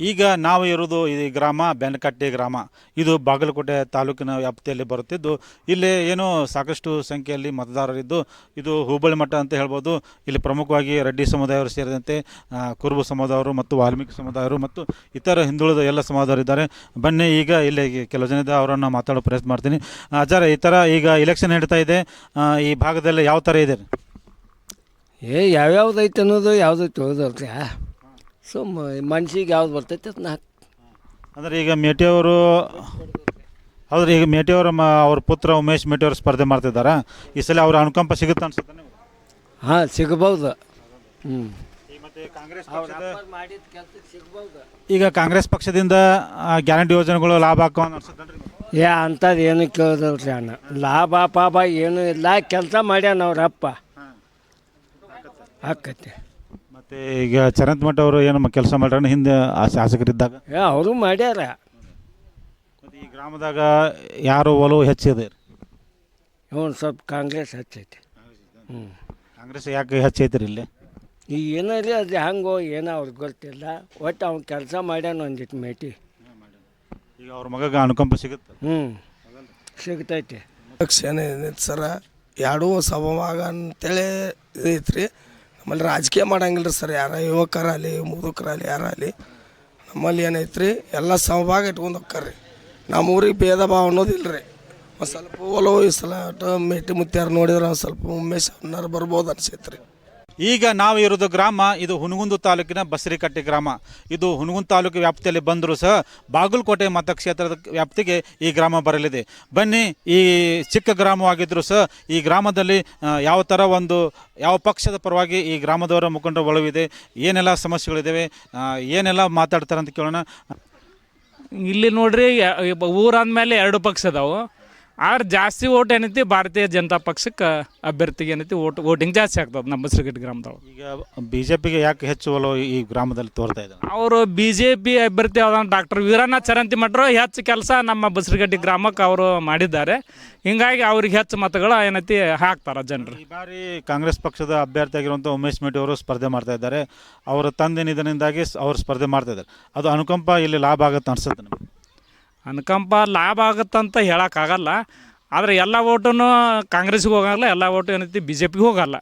ಈಗ ನಾವು ಇರೋದು ಈ ಗ್ರಾಮ ಬೆನಕಟ್ಟೆ ಗ್ರಾಮ. ಇದು ಬಾಗಲಕೋಟೆ ತಾಲೂಕಿನ ವ್ಯಾಪ್ತಿಯಲ್ಲಿ ಬರುತ್ತಿದ್ದು, ಇಲ್ಲಿ ಏನು ಸಾಕಷ್ಟು ಸಂಖ್ಯೆಯಲ್ಲಿ ಮತದಾರರಿದ್ದು, ಇದು ಹೋಬಳಿ ಮಠ ಅಂತ ಹೇಳ್ಬೋದು. ಇಲ್ಲಿ ಪ್ರಮುಖವಾಗಿ ರೆಡ್ಡಿ ಸಮುದಾಯವರು ಸೇರಿದಂತೆ ಕುರುಬ ಸಮುದಾಯವರು ಮತ್ತು ವಾಲ್ಮೀಕಿ ಸಮುದಾಯರು ಮತ್ತು ಇತರ ಹಿಂದುಳಿದ ಎಲ್ಲ ಸಮುದಾಯರಿದ್ದಾರೆ. ಬನ್ನಿ ಈಗ ಇಲ್ಲಿ ಕೆಲವು ಜನ ಅವರನ್ನು ಮಾತಾಡೋ ಪ್ರಯತ್ನ ಮಾಡ್ತೀನಿ. ಅಜ್ಜಾರ, ಈ ಥರ ಈಗ ಇಲೆಕ್ಷನ್ ನಡೀತಾ ಇದೆ, ಈ ಭಾಗದಲ್ಲಿ ಯಾವ ಥರ ಇದೆ? ಯಾವ್ಯಾವ್ದು ಐತೆ ಅನ್ನೋದು ಯಾವುದೈತೆ ಹೋದಲ್ರಿ. ಸೊ ಮನ್ಸಿಗೆ ಯಾವ್ದು ಬರ್ತೈತೆ ಅದನ್ನ ಅಂದರೆ ಈಗ ಮೇಟಿಯವರು, ಹೌದ್ರಿ, ಈಗ ಮೇಟಿಯವರು ಅವ್ರ ಪುತ್ರ ಉಮೇಶ್ ಮೇಟಿಯವರು ಸ್ಪರ್ಧೆ ಮಾಡ್ತಿದ್ದಾರೆ. ಈ ಸಲ ಅವ್ರ ಅನುಕಂಪ ಸಿಗುತ್ತೆ ಅನ್ಸುತ್ತೆ ನೀವು? ಹಾಂ, ಸಿಗ್ಬೋದು. ಮತ್ತು ಕಾಂಗ್ರೆಸ್ ಮಾಡಿದ ಕೆಲಸಕ್ಕೆ ಸಿಗ್ಬೋದು. ಈಗ ಕಾಂಗ್ರೆಸ್ ಪಕ್ಷದಿಂದ ಗ್ಯಾರಂಟಿ ಯೋಜನೆಗಳು ಲಾಭ ಹಾಕೋ ಅನ್ಸುತ್ತೆ? ಅಂಥದ್ದು ಏನು ಕೇಳೋದಲ್ರಿ ಅಣ್ಣ. ಲಾಭ ಪಾಪ ಏನೂ ಇಲ್ಲ, ಕೆಲಸ ಮಾಡ್ಯಾನ ಅವ್ರಪ್ಪ, ಆಕತ್ತೆ. ಮತ್ತು ಈಗ ಚರಂತ್ ಮಠ ಅವರು ಏನು ಕೆಲಸ ಮಾಡ್ಯಾರ ಹಿಂದೆ ಶಾಸಕರಿದ್ದಾಗ? ಅವರು ಮಾಡ್ಯಾರ. ಮತ್ತು ಈ ಗ್ರಾಮದಾಗ ಯಾರು ಒಲವು ಹೆಚ್ಚಿದೆ? ಇವನು ಸ್ವಲ್ಪ ಕಾಂಗ್ರೆಸ್ ಹಚ್ಚೈತಿ. ಕಾಂಗ್ರೆಸ್ ಯಾಕೆ ಹೆಚ್ಚೈತ್ರಿ ಇಲ್ಲಿ? ಈಗ ಏನೋ ರೀ, ಅದು ಹಂಗೋ ಏನೋ ಅವ್ರಿಗೆ ಗೊತ್ತಿಲ್ಲ. ಒಟ್ಟು ಅವ್ನು ಕೆಲಸ ಮಾಡ್ಯಾನ ಒಂದಿಟ್ಟು ಮೇಟಿ. ಈಗ ಅವ್ರ ಮಗಗೆ ಅನುಕಂಪ ಸಿಗುತ್ತೆ? ಸಿಗ್ತೈತಿ. ಲಕ್ಷಣ ಏನೈತೆ ಸರ, ಎರಡೂ ಸಮವಾಗ ಅಂತೇಳಿ ಇದೈತ್ರಿ. ನಮ್ಮಲ್ಲಿ ರಾಜಕೀಯ ಮಾಡಂಗಿಲ್ಲ ರೀ ಸರ್. ಯಾರ ಯುವಕರಾಗಲಿ ಮುದುಕರಾಗಲಿ ಯಾರಾಗಲಿ ನಮ್ಮಲ್ಲಿ ಏನೈತ್ರಿ, ಎಲ್ಲ ಸಮಭಾಗ ಇಟ್ಕೊಂಡು ಹೋಗ್ತಾರ್ರಿ. ನಮ್ಮ ಊರಿಗೆ ಭೇದ ಭಾವ ಅನ್ನೋದಿಲ್ಲ ರೀ. ಒಂದು ಸ್ವಲ್ಪ ಒಲವು ಈ ಸಲ ಮೇಟಿ ಮುತ್ಯಾರು ನೋಡಿದ್ರೆ ಒಂದು ಸ್ವಲ್ಪ ಉಮೇಶ್ ಅನ್ನಾರು ಬರ್ಬೋದು ಅನ್ಸೈತೆ ರೀ. ಈಗ ನಾವು ಇರೋದು ಗ್ರಾಮ, ಇದು ಹುನಗುಂದ ತಾಲೂಕಿನ ಬಸರಿಕಟ್ಟೆ ಗ್ರಾಮ. ಇದು ಹುನಗುಂದ ತಾಲೂಕು ವ್ಯಾಪ್ತಿಯಲ್ಲಿ ಬಂದರೂ ಸಹ ಬಾಗಲಕೋಟೆ ಮತಕ್ಷೇತ್ರದ ವ್ಯಾಪ್ತಿಗೆ ಈ ಗ್ರಾಮ ಬರಲಿದೆ. ಬನ್ನಿ, ಈ ಚಿಕ್ಕ ಗ್ರಾಮವಾಗಿದ್ದರೂ ಸಹ ಈ ಗ್ರಾಮದಲ್ಲಿ ಯಾವ ಥರ ಯಾವ ಪಕ್ಷದ ಪರವಾಗಿ ಈ ಗ್ರಾಮದವರ ಮುಖಂಡರ ಒಳವಿದೆ, ಏನೆಲ್ಲ ಸಮಸ್ಯೆಗಳಿದ್ದಾವೆ, ಏನೆಲ್ಲ ಮಾತಾಡ್ತಾರೆ ಅಂತ ಕೇಳೋಣ. ಇಲ್ಲಿ ನೋಡ್ರಿ, ಊರಂದಮೇಲೆ 2 ಪಕ್ಷ ಅದಾವೆ. ಆದ್ರೆ ಜಾಸ್ತಿ ಓಟ್ ಏನೈತಿ ಭಾರತೀಯ ಜನತಾ ಪಕ್ಷಕ್ಕೆ ಅಭ್ಯರ್ಥಿಗೆ ಏನೈತಿ ವೋಟಿಂಗ್ ಜಾಸ್ತಿ ಆಗ್ತದೆ ನಮ್ಮ ಬಸರಿಕಟ್ಟೆ ಗ್ರಾಮದೊಳಗೆ. ಈಗ BJPಗೆ ಯಾಕೆ ಹೆಚ್ಚು ಒಲವು ಈ ಗ್ರಾಮದಲ್ಲಿ ತೋರ್ತಾ ಇದ್ದಾರೆ? ಅವರು BJP ಅಭ್ಯರ್ಥಿ ಆದ ಡಾಕ್ಟರ್ ವೀರನಾಥ್ ಚರಂತಿ ಮಠರು ಹೆಚ್ಚು ಕೆಲಸ ನಮ್ಮ ಬಸರಿಕಟ್ಟೆ ಗ್ರಾಮಕ್ಕೆ ಅವರು ಮಾಡಿದ್ದಾರೆ. ಹಿಂಗಾಗಿ ಅವ್ರಿಗೆ ಹೆಚ್ಚು ಮತಗಳು ಏನೈತಿ ಹಾಕ್ತಾರೆ ಜನರು. ಈ ಬಾರಿ ಕಾಂಗ್ರೆಸ್ ಪಕ್ಷದ ಅಭ್ಯರ್ಥಿ ಆಗಿರುವಂಥ ಉಮೇಶ್ ಮೇಟಿ ಅವರು ಸ್ಪರ್ಧೆ ಮಾಡ್ತಾ ಇದ್ದಾರೆ. ಅವರ ತಂದೆ ನಿಧನದಿಂದಾಗಿ ಅವರು ಸ್ಪರ್ಧೆ ಮಾಡ್ತಾ ಇದ್ದಾರೆ. ಅದು ಅನುಕಂಪ ಇಲ್ಲಿ ಲಾಭ ಆಗುತ್ತೆ ಅನ್ಸುತ್ತೆ ನಮಗೆ? ಅನುಕಂಪ ಲಾಭ ಆಗುತ್ತಂತ ಹೇಳೋಕ್ಕಾಗಲ್ಲ. ಆದರೆ ಎಲ್ಲ ಓಟೂ ಕಾಂಗ್ರೆಸ್ಗೆ ಹೋಗಲ್ಲ, ಎಲ್ಲ ಓಟು ಏನೈತಿ BJPಗೆ ಹೋಗಲ್ಲ.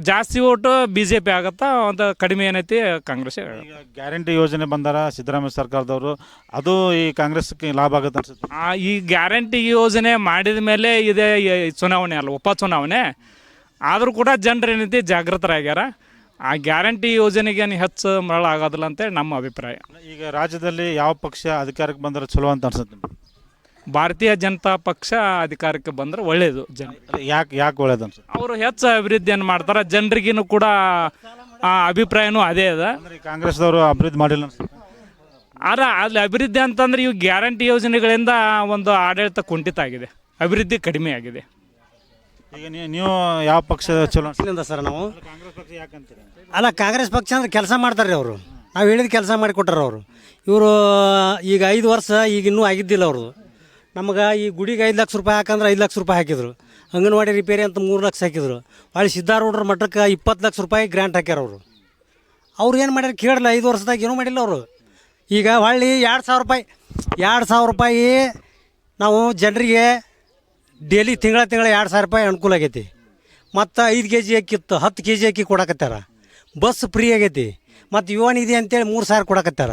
ಜಾಸ್ತಿ ಓಟು BJP ಆಗುತ್ತಾ, ಒಂದು ಕಡಿಮೆ ಏನೈತಿ ಕಾಂಗ್ರೆಸ್. ಈಗ ಗ್ಯಾರಂಟಿ ಯೋಜನೆ ಬಂದಾರ ಸಿದ್ದರಾಮಯ್ಯ ಸರ್ಕಾರದವರು, ಅದು ಈ ಕಾಂಗ್ರೆಸ್ಗೆ ಲಾಭ ಆಗುತ್ತೆ ಅನ್ಸುತ್ತೆ? ಈ ಗ್ಯಾರಂಟಿ ಯೋಜನೆ ಮಾಡಿದ ಮೇಲೆ ಇದೆ ಚುನಾವಣೆ ಅಲ್ಲ, ಉಪಚುನಾವಣೆ. ಆದರೂ ಕೂಡ ಜನರು ಏನೈತಿ ಜಾಗೃತರಾಗ್ಯಾರ. ಆ ಗ್ಯಾರಂಟಿ ಯೋಜನೆಗೆ ಹೆಚ್ಚು ಮರಳ ಆಗೋದಿಲ್ಲ ಅಂತೇಳಿ ನಮ್ಮ ಅಭಿಪ್ರಾಯ. ಈಗ ರಾಜ್ಯದಲ್ಲಿ ಯಾವ ಪಕ್ಷ ಅಧಿಕಾರಕ್ಕೆ ಬಂದರೆ ಚಲೋ ಅಂತ ಅನ್ಸುತ್ತೆ? ಭಾರತೀಯ ಜನತಾ ಪಕ್ಷ ಅಧಿಕಾರಕ್ಕೆ ಬಂದರೆ ಒಳ್ಳೆಯದು. ಯಾಕೆ ಒಳ್ಳೇದು ಅನ್ಸುತ್ತೆ? ಅವರು ಹೆಚ್ಚು ಅಭಿವೃದ್ಧಿಯನ್ನು ಮಾಡ್ತಾರೆ, ಜನರಿಗೂ ಕೂಡ ಅಭಿಪ್ರಾಯನೂ ಅದೇ ಅದ. ಕಾಂಗ್ರೆಸ್ದವರು ಅಭಿವೃದ್ಧಿ ಮಾಡಿಲ್ಲ ಅನ್ಸುತ್ತೆ? ಆದರೆ ಅಲ್ಲಿ ಅಭಿವೃದ್ಧಿ ಅಂತಂದ್ರೆ ಇವು ಗ್ಯಾರಂಟಿ ಯೋಜನೆಗಳಿಂದ ಒಂದು ಆಡಳಿತ ಕುಂಠಿತ ಆಗಿದೆ, ಅಭಿವೃದ್ಧಿ ಕಡಿಮೆ ಆಗಿದೆ. ಈಗ ನೀವು ಯಾವ ಪಕ್ಷ ಚಲೋ ಅನ್ಸಿಲ್ಲ ಸರ್? ನಾವು ಕಾಂಗ್ರೆಸ್ ಪಕ್ಷ ಯಾಕಂತೀರಿ? ಅಲ್ಲ, ಕಾಂಗ್ರೆಸ್ ಪಕ್ಷ ಅಂದ್ರೆ ಕೆಲಸ ಮಾಡ್ತಾರೆ ಅವರು. ನಾವು ಹೇಳಿದ ಕೆಲಸ ಮಾಡಿ ಕೊಟ್ಟಾರ ಅವರು. ಇವರು ಈಗ 5 ವರ್ಷ ಈಗ ಇನ್ನೂ ಆಗಿದ್ದಿಲ್ಲ ಅವ್ರದ್ದು. ನಮಗೆ ಈ ಗುಡಿಗೆ 5 ಲಕ್ಷ ರೂಪಾಯಿ ಹಾಕಂದ್ರೆ 5 ಲಕ್ಷ ರೂಪಾಯಿ ಹಾಕಿದ್ರು. ಅಂಗನವಾಡಿ ರಿಪೇರಿ ಅಂತ 3 ಲಕ್ಷ ಹಾಕಿದ್ರು. ಹೊಳ್ಳಿ ಸಿದ್ದಾರೂಢರ ಮಠಕ್ಕೆ 20 ಲಕ್ಷ ರೂಪಾಯಿ ಗ್ರ್ಯಾಂಟ್ ಹಾಕ್ಯಾರ ಅವರು. ಅವ್ರು ಏನು ಮಾಡ್ಯಾರ ಕೇಳಲ್ಲ, 5 ವರ್ಷದಾಗ ಏನೂ ಮಾಡಿಲ್ಲ ಅವರು. ಈಗ ಹೊಳ್ಳಿ 2,000 ರೂಪಾಯಿ ನಾವು ಜನರಿಗೆ ಡೈಲಿ ತಿಂಗಳ 2,000 ರೂಪಾಯಿ ಅನುಕೂಲ ಆಗೈತಿ. ಮತ್ತು 5 kg ಅಕ್ಕಿತ್ತು 10 kg ಅಕ್ಕಿ ಕೊಡಕತ್ತಾರ. ಬಸ್ ಫ್ರೀ ಆಗೈತಿ. ಮತ್ತು ಯುವ ನಿಧಿ ಅಂತೇಳಿ 3,000 ಕೊಡಕತ್ತಾರ.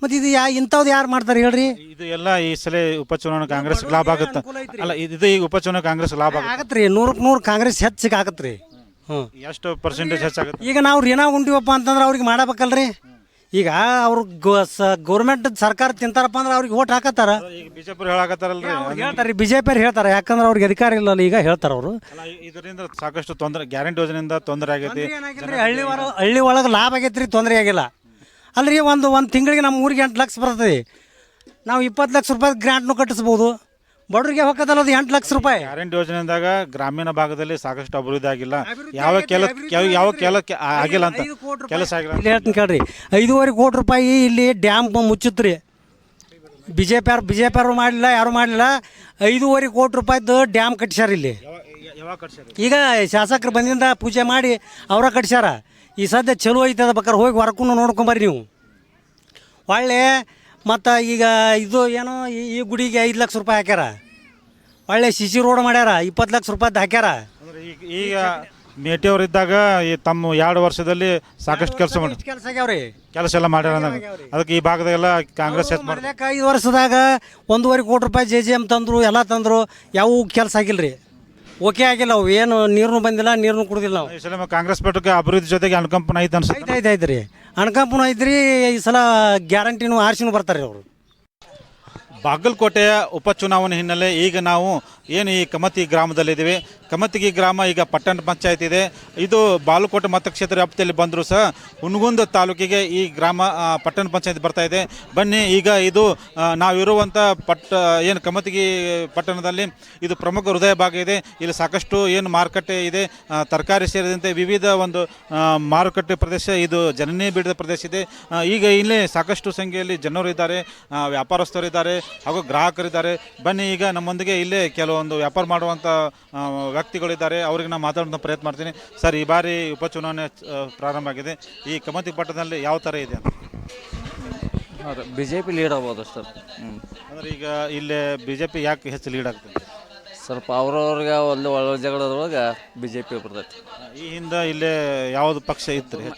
ಮತ್ತು ಇದು ಇಂಥವ್ದು ಯಾರು ಮಾಡ್ತಾರೆ ಹೇಳ್ರಿ? ಇದು ಎಲ್ಲ ಈ ಸಲ ಉಪಚುನಾವಣೆ ಕಾಂಗ್ರೆಸ್ ಲಾಭ ಆಗುತ್ತೆ ಅಲ್ಲ? ಇದು ಈಗ ಉಪಚುನಾವಣೆ ಕಾಂಗ್ರೆಸ್ ಲಾಭ ಆಗತ್ತೆ ರೀ. 100ಕ್ಕೆ 100 ಕಾಂಗ್ರೆಸ್ ಹೆಚ್ಚಿಗೆ ಆಗತ್ತೆ ರೀ. ಎಷ್ಟು ಪರ್ಸೆಂಟೇಜ್ ಹೆಚ್ಚಾಗುತ್ತೆ? ಈಗ ನಾವು ಋಣ ಉಂಡಿವಪ್ಪ ಅಂತಂದ್ರೆ ಅವ್ರಿಗೆ ಮಾಡಬೇಕಲ್ರಿ. ಈಗ ಅವ್ರು ಗೌರ್ಮೆಂಟ್ ಸರ್ಕಾರ ತಿಂತಾರಪ್ಪ ಅಂದ್ರೆ ಅವ್ರಿಗೆ ಓಟ್ ಹಾಕತ್ತಾರ. BJP ಹೇಳಕತ್ತಾರಲ್ರಿ? ಹೇಳ್ತಾರೆ, BJP ಹೇಳ್ತಾರೆ. ಯಾಕಂದ್ರೆ ಅವ್ರಿಗೆ ಅಧಿಕಾರ ಇಲ್ಲಲ್ಲ, ಈಗ ಹೇಳ್ತಾರೆ ಅವರು. ಇದರಿಂದ ಸಾಕಷ್ಟು ತೊಂದರೆ, ಗ್ಯಾರಂಟಿ ಯೋಜನೆಯಿಂದ ತೊಂದರೆ ಆಗೈತಿ. ಹಳ್ಳಿ ಒಳಗೆ ಲಾಭ ಆಗೈತೆ ರೀ, ತೊಂದರೆ ಆಗಿಲ್ಲ ಅಲ್ರಿ. ಒಂದು ತಿಂಗಳಿಗೆ ನಮ್ಮ ಊರಿಗೆ 8 ಲಕ್ಷ ಬರ್ತದೆ. ನಾವು 20 ಲಕ್ಷ ರೂಪಾಯಿ ಗ್ರ್ಯಾಂಟ್ನು ಕಟ್ಟಿಸ್ಬೋದು. ಬಡವರಿಗೆ ಹೋಗೋದಲ್ಲ ಅದು 8 ಲಕ್ಷ ರೂಪಾಯಿ. ಗ್ಯಾರಂಟಿ ಯೋಜನೆದಾಗ ಗ್ರಾಮೀಣ ಭಾಗದಲ್ಲಿ ಸಾಕಷ್ಟು ಅಭಿವೃದ್ಧಿ ಆಗಿಲ್ಲ. ಯಾವ ಆಗಿಲ್ಲ ಅಂತ ಕೆಲಸ ಆಗಿಲ್ಲ. ಇಲ್ಲಿ ಹೇಳ್ತೀನಿ ಕೇಳ್ರಿ, 5.5 ಕೋಟಿ ರೂಪಾಯಿ ಇಲ್ಲಿ ಡ್ಯಾಮ್ ಮುಚ್ಚುತ್ರಿ. BJP ಅವ್ರು ಮಾಡಲಿಲ್ಲ, ಯಾರು ಮಾಡಲಿಲ್ಲ. 5.5 ಕೋಟಿ ರೂಪಾಯಿದು ಡ್ಯಾಮ್ ಕಟ್ಸ್ಯಾರ ಇಲ್ಲಿ. ಈಗ ಶಾಸಕರು ಬಂದಿಂದ ಪೂಜೆ ಮಾಡಿ ಅವರ ಕಟ್ಸ್ಯಾರ. ಈ ಸದ್ಯ ಚಲೋ ಐತದ, ಬೇಕಾದ್ರೆ ಹೋಗಿ ಹೊರಕೊಂಡು ನೋಡ್ಕೊಂಬರ್ರಿ ನೀವು. ಒಳ್ಳೆ ಮತ್ತು ಈಗ ಇದು ಏನೋ ಈ ಗುಡಿಗೆ 5 ಲಕ್ಷ ರೂಪಾಯಿ ಹಾಕ್ಯಾರ. ಒಳ್ಳೆ ಸಿಸಿ ರೋಡ್ ಮಾಡ್ಯಾರ, 20 ಲಕ್ಷ ರೂಪಾಯ್ದು ಹಾಕ್ಯಾರ. ಅಂದರೆ ಈಗ ಮೇಟಿಯವ್ರು ಇದ್ದಾಗ ಈ ತಮ್ಮ 2 ವರ್ಷದಲ್ಲಿ ಸಾಕಷ್ಟು ಕೆಲಸ ಮಾಡಿ ಕೆಲಸ ಆಗ್ಯಾವ್ರಿ, ಕೆಲಸ ಎಲ್ಲ ಮಾಡ್ಯಾರ ಅಂದಾಗ ಅದಕ್ಕೆ ಈ ಭಾಗದಾಗೆಲ್ಲ ಕಾಂಗ್ರೆಸ್ ಹೆಚ್ಚು ಮಾಡಿ 5 ವರ್ಷದಾಗ 1.5 ಕೋಟಿ ರೂಪಾಯಿ JJM ತಂದರು, ಎಲ್ಲ ತಂದರು, ಯಾವ ಕೆಲಸ ಆಗಿಲ್ಲ ರೀ. ಓಕೆ ಆಗಿಲ್ಲ. ಅವು ಏನು ನೀರು ಬಂದಿಲ್ಲ, ನೀರನ್ನು ಕುಡ್ದಿಲ್ಲ ನಾವು. ಈ ಸಲ ಕಾಂಗ್ರೆಸ್ ಪಕ್ಷಕ್ಕೆ ಅಭಿವೃದ್ಧಿ ಜೊತೆಗೆ ಅನುಕಂಪನ ಐತೆ ಅನ್ಸುತ್ತೆ. ಐತೆ ರೀ, ಅಣ್ಕಂಪನು ಐತ್ರಿ. ಈ ಸಲ ಗ್ಯಾರಂಟಿನೂ ಆರ್ಸಿನೂ ಬರ್ತಾರೆ ಅವರು. ಬಾಗಲಕೋಟೆಯ ಉಪಚುನಾವಣೆ ಹಿನ್ನೆಲೆ ಈಗ ನಾವು ಏನು ಈ ಕಮತಿ ಗ್ರಾಮದಲ್ಲಿದ್ದೀವಿ. ಕಮತಿಗಿ ಗ್ರಾಮ ಈಗ ಪಟ್ಟಣ ಪಂಚಾಯತ್ ಇದೆ. ಇದು ಬಾಗಲಕೋಟೆ ಮತಕ್ಷೇತ್ರ ವ್ಯಾಪ್ತಿಯಲ್ಲಿ ಬಂದರೂ ಸಹ ಹುನಗುಂದ ತಾಲೂಕಿಗೆ ಈ ಗ್ರಾಮ ಪಟ್ಟಣ ಪಂಚಾಯತ್ ಬರ್ತಾ ಇದೆ. ಬನ್ನಿ, ಈಗ ಇದು ನಾವಿರುವಂಥ ಏನು ಕಮತಿಗಿ ಪಟ್ಟಣದಲ್ಲಿ ಇದು ಪ್ರಮುಖ ಹೃದಯ ಭಾಗ ಇದೆ. ಇಲ್ಲಿ ಸಾಕಷ್ಟು ಏನು ಮಾರುಕಟ್ಟೆ ಇದೆ, ತರಕಾರಿ ಸೇರಿದಂತೆ ವಿವಿಧ ಒಂದು ಮಾರುಕಟ್ಟೆ ಪ್ರದೇಶ, ಇದು ಜನನಿ ಬೀಡದ ಪ್ರದೇಶ ಇದೆ. ಈಗ ಇಲ್ಲಿ ಸಾಕಷ್ಟು ಸಂಖ್ಯೆಯಲ್ಲಿ ಜನರು ಇದ್ದಾರೆ, ವ್ಯಾಪಾರಸ್ಥರಿದ್ದಾರೆ ಹಾಗೂ ಗ್ರಾಹಕರಿದ್ದಾರೆ. ಬನ್ನಿ, ಈಗ ನಮ್ಮೊಂದಿಗೆ ಇಲ್ಲೇ ಕೆಲವೊಂದು ವ್ಯಾಪಾರ ಮಾಡುವಂಥ ವ್ಯಕ್ತಿಗಳಿದ್ದಾರೆ. ಅವ್ರಿಗೆ ನಾನು ಮಾತಾಡೋಂಥ ಪ್ರಯತ್ನ ಮಾಡ್ತೀನಿ. ಸರ್, ಈ ಬಾರಿ ಉಪಚುನಾವಣೆ ಪ್ರಾರಂಭ ಆಗಿದೆ. ಈ ಕಮತಿ ಪಟ್ಟಣದಲ್ಲಿ ಯಾವ ಥರ ಇದೆ ಅಂತ? ಹೌದು, BJP ಲೀಡ್ ಆಗ್ಬೋದು ಸರ್. ಅಂದರೆ ಈಗ ಇಲ್ಲೇ BJP ಯಾಕೆ ಹೆಚ್ಚು ಲೀಡ್ ಆಗ್ತದೆ? ಸ್ವಲ್ಪ ಅವ್ರವ್ರಿಗೆ ಒಂದು ಒಳ್ಳೆ ಜಗಳದೊಳಗೆ BJP ಬರ್ತೈತಿ. ಈ ಹಿಂದೆ ಇಲ್ಲೇ ಯಾವುದು ಪಕ್ಷ ಇತ್ತು ರೀ?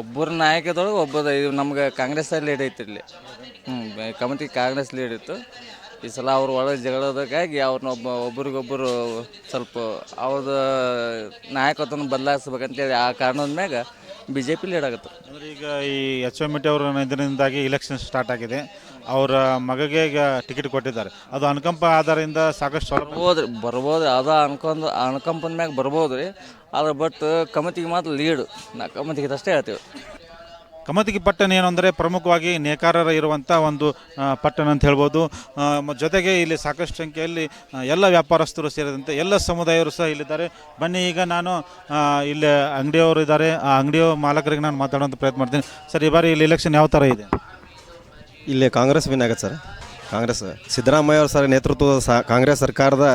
ಒಬ್ಬರ ನಾಯಕದೊಳಗೆ ಒಬ್ಬದ ಇದು ನಮ್ಗೆ ಕಾಂಗ್ರೆಸ್ ಲೀಡ್ ಐತಿ ಇಲ್ಲಿ. ಕಮತಿ ಕಾಂಗ್ರೆಸ್ ಲೀಡ್ ಇತ್ತು. ಈ ಸಲ ಅವ್ರು ಒಳಗೆ ಜಗಳದಕ್ಕಾಗಿ ಅವ್ರನ್ನ ಒಬ್ರಿಗೊಬ್ಬರು ಸ್ವಲ್ಪ ಅವ್ರದ್ದು ನಾಯಕತ್ವನ ಬದಲಾಯಿಸ್ಬೇಕಂತೇಳಿ ಆ ಕಾರಣದ ಮ್ಯಾಗ BJP ಲೀಡ್ ಆಗುತ್ತೆ. ಅಂದರೆ ಈಗ ಈ HY ಮಿಟಿ ಅವರ ಇದರಿಂದಾಗಿ ಇಲೆಕ್ಷನ್ ಸ್ಟಾರ್ಟ್ ಆಗಿದೆ. ಅವರ ಮಗಗೆ ಈಗ ಟಿಕೆಟ್ ಕೊಟ್ಟಿದ್ದಾರೆ. ಅದು ಅನುಕಂಪ ಆಧಾರದಿಂದ ಸಾಕಷ್ಟು ಬರ್ಬೋದು. ಅದು ಅನುಕಂಪದ ಮ್ಯಾಗ ಬರ್ಬೋದು ರೀ. ಆದ್ರೆ ಬಟ್ ಕಮತಿಗೆ ಮಾತ್ರ ಲೀಡು. ನಾ ಕಮತಿಗೆ ಅಷ್ಟೇ ಹೇಳ್ತೀವಿ. ಕಮತಿಗಿ ಪಟ್ಟಣ ಏನು ಅಂದರೆ ಪ್ರಮುಖವಾಗಿ ನೇಕಾರರ ಇರುವಂಥ ಒಂದು ಪಟ್ಟಣ ಅಂತ ಹೇಳ್ಬೋದು. ಜೊತೆಗೆ ಇಲ್ಲಿ ಸಾಕಷ್ಟು ಸಂಖ್ಯೆಯಲ್ಲಿ ಎಲ್ಲ ವ್ಯಾಪಾರಸ್ಥರು ಸೇರಿದಂತೆ ಎಲ್ಲ ಸಮುದಾಯವರು ಸಹ ಇಲ್ಲಿದ್ದಾರೆ. ಬನ್ನಿ, ಈಗ ನಾನು ಇಲ್ಲಿ ಅಂಗಡಿಯವರು ಇದ್ದಾರೆ, ಆ ಅಂಗಡಿಯ ಮಾಲಕರಿಗೆ ನಾನು ಮಾತಾಡೋಂಥ ಪ್ರಯತ್ನ ಮಾಡ್ತೀನಿ. ಸರ್, ಈ ಬಾರಿ ಇಲ್ಲಿ ಎಲೆಕ್ಷನ್ ಯಾವ ಥರ ಇದೆ? ಇಲ್ಲಿ ಕಾಂಗ್ರೆಸ್ ವಿನ್ ಆಗತ್ತೆ ಸರ್. ಕಾಂಗ್ರೆಸ್ ಸಿದ್ದರಾಮಯ್ಯ ಅವ್ರ ಸರ್ ನೇತೃತ್ವದ ಕಾಂಗ್ರೆಸ್ ಸರ್ಕಾರದ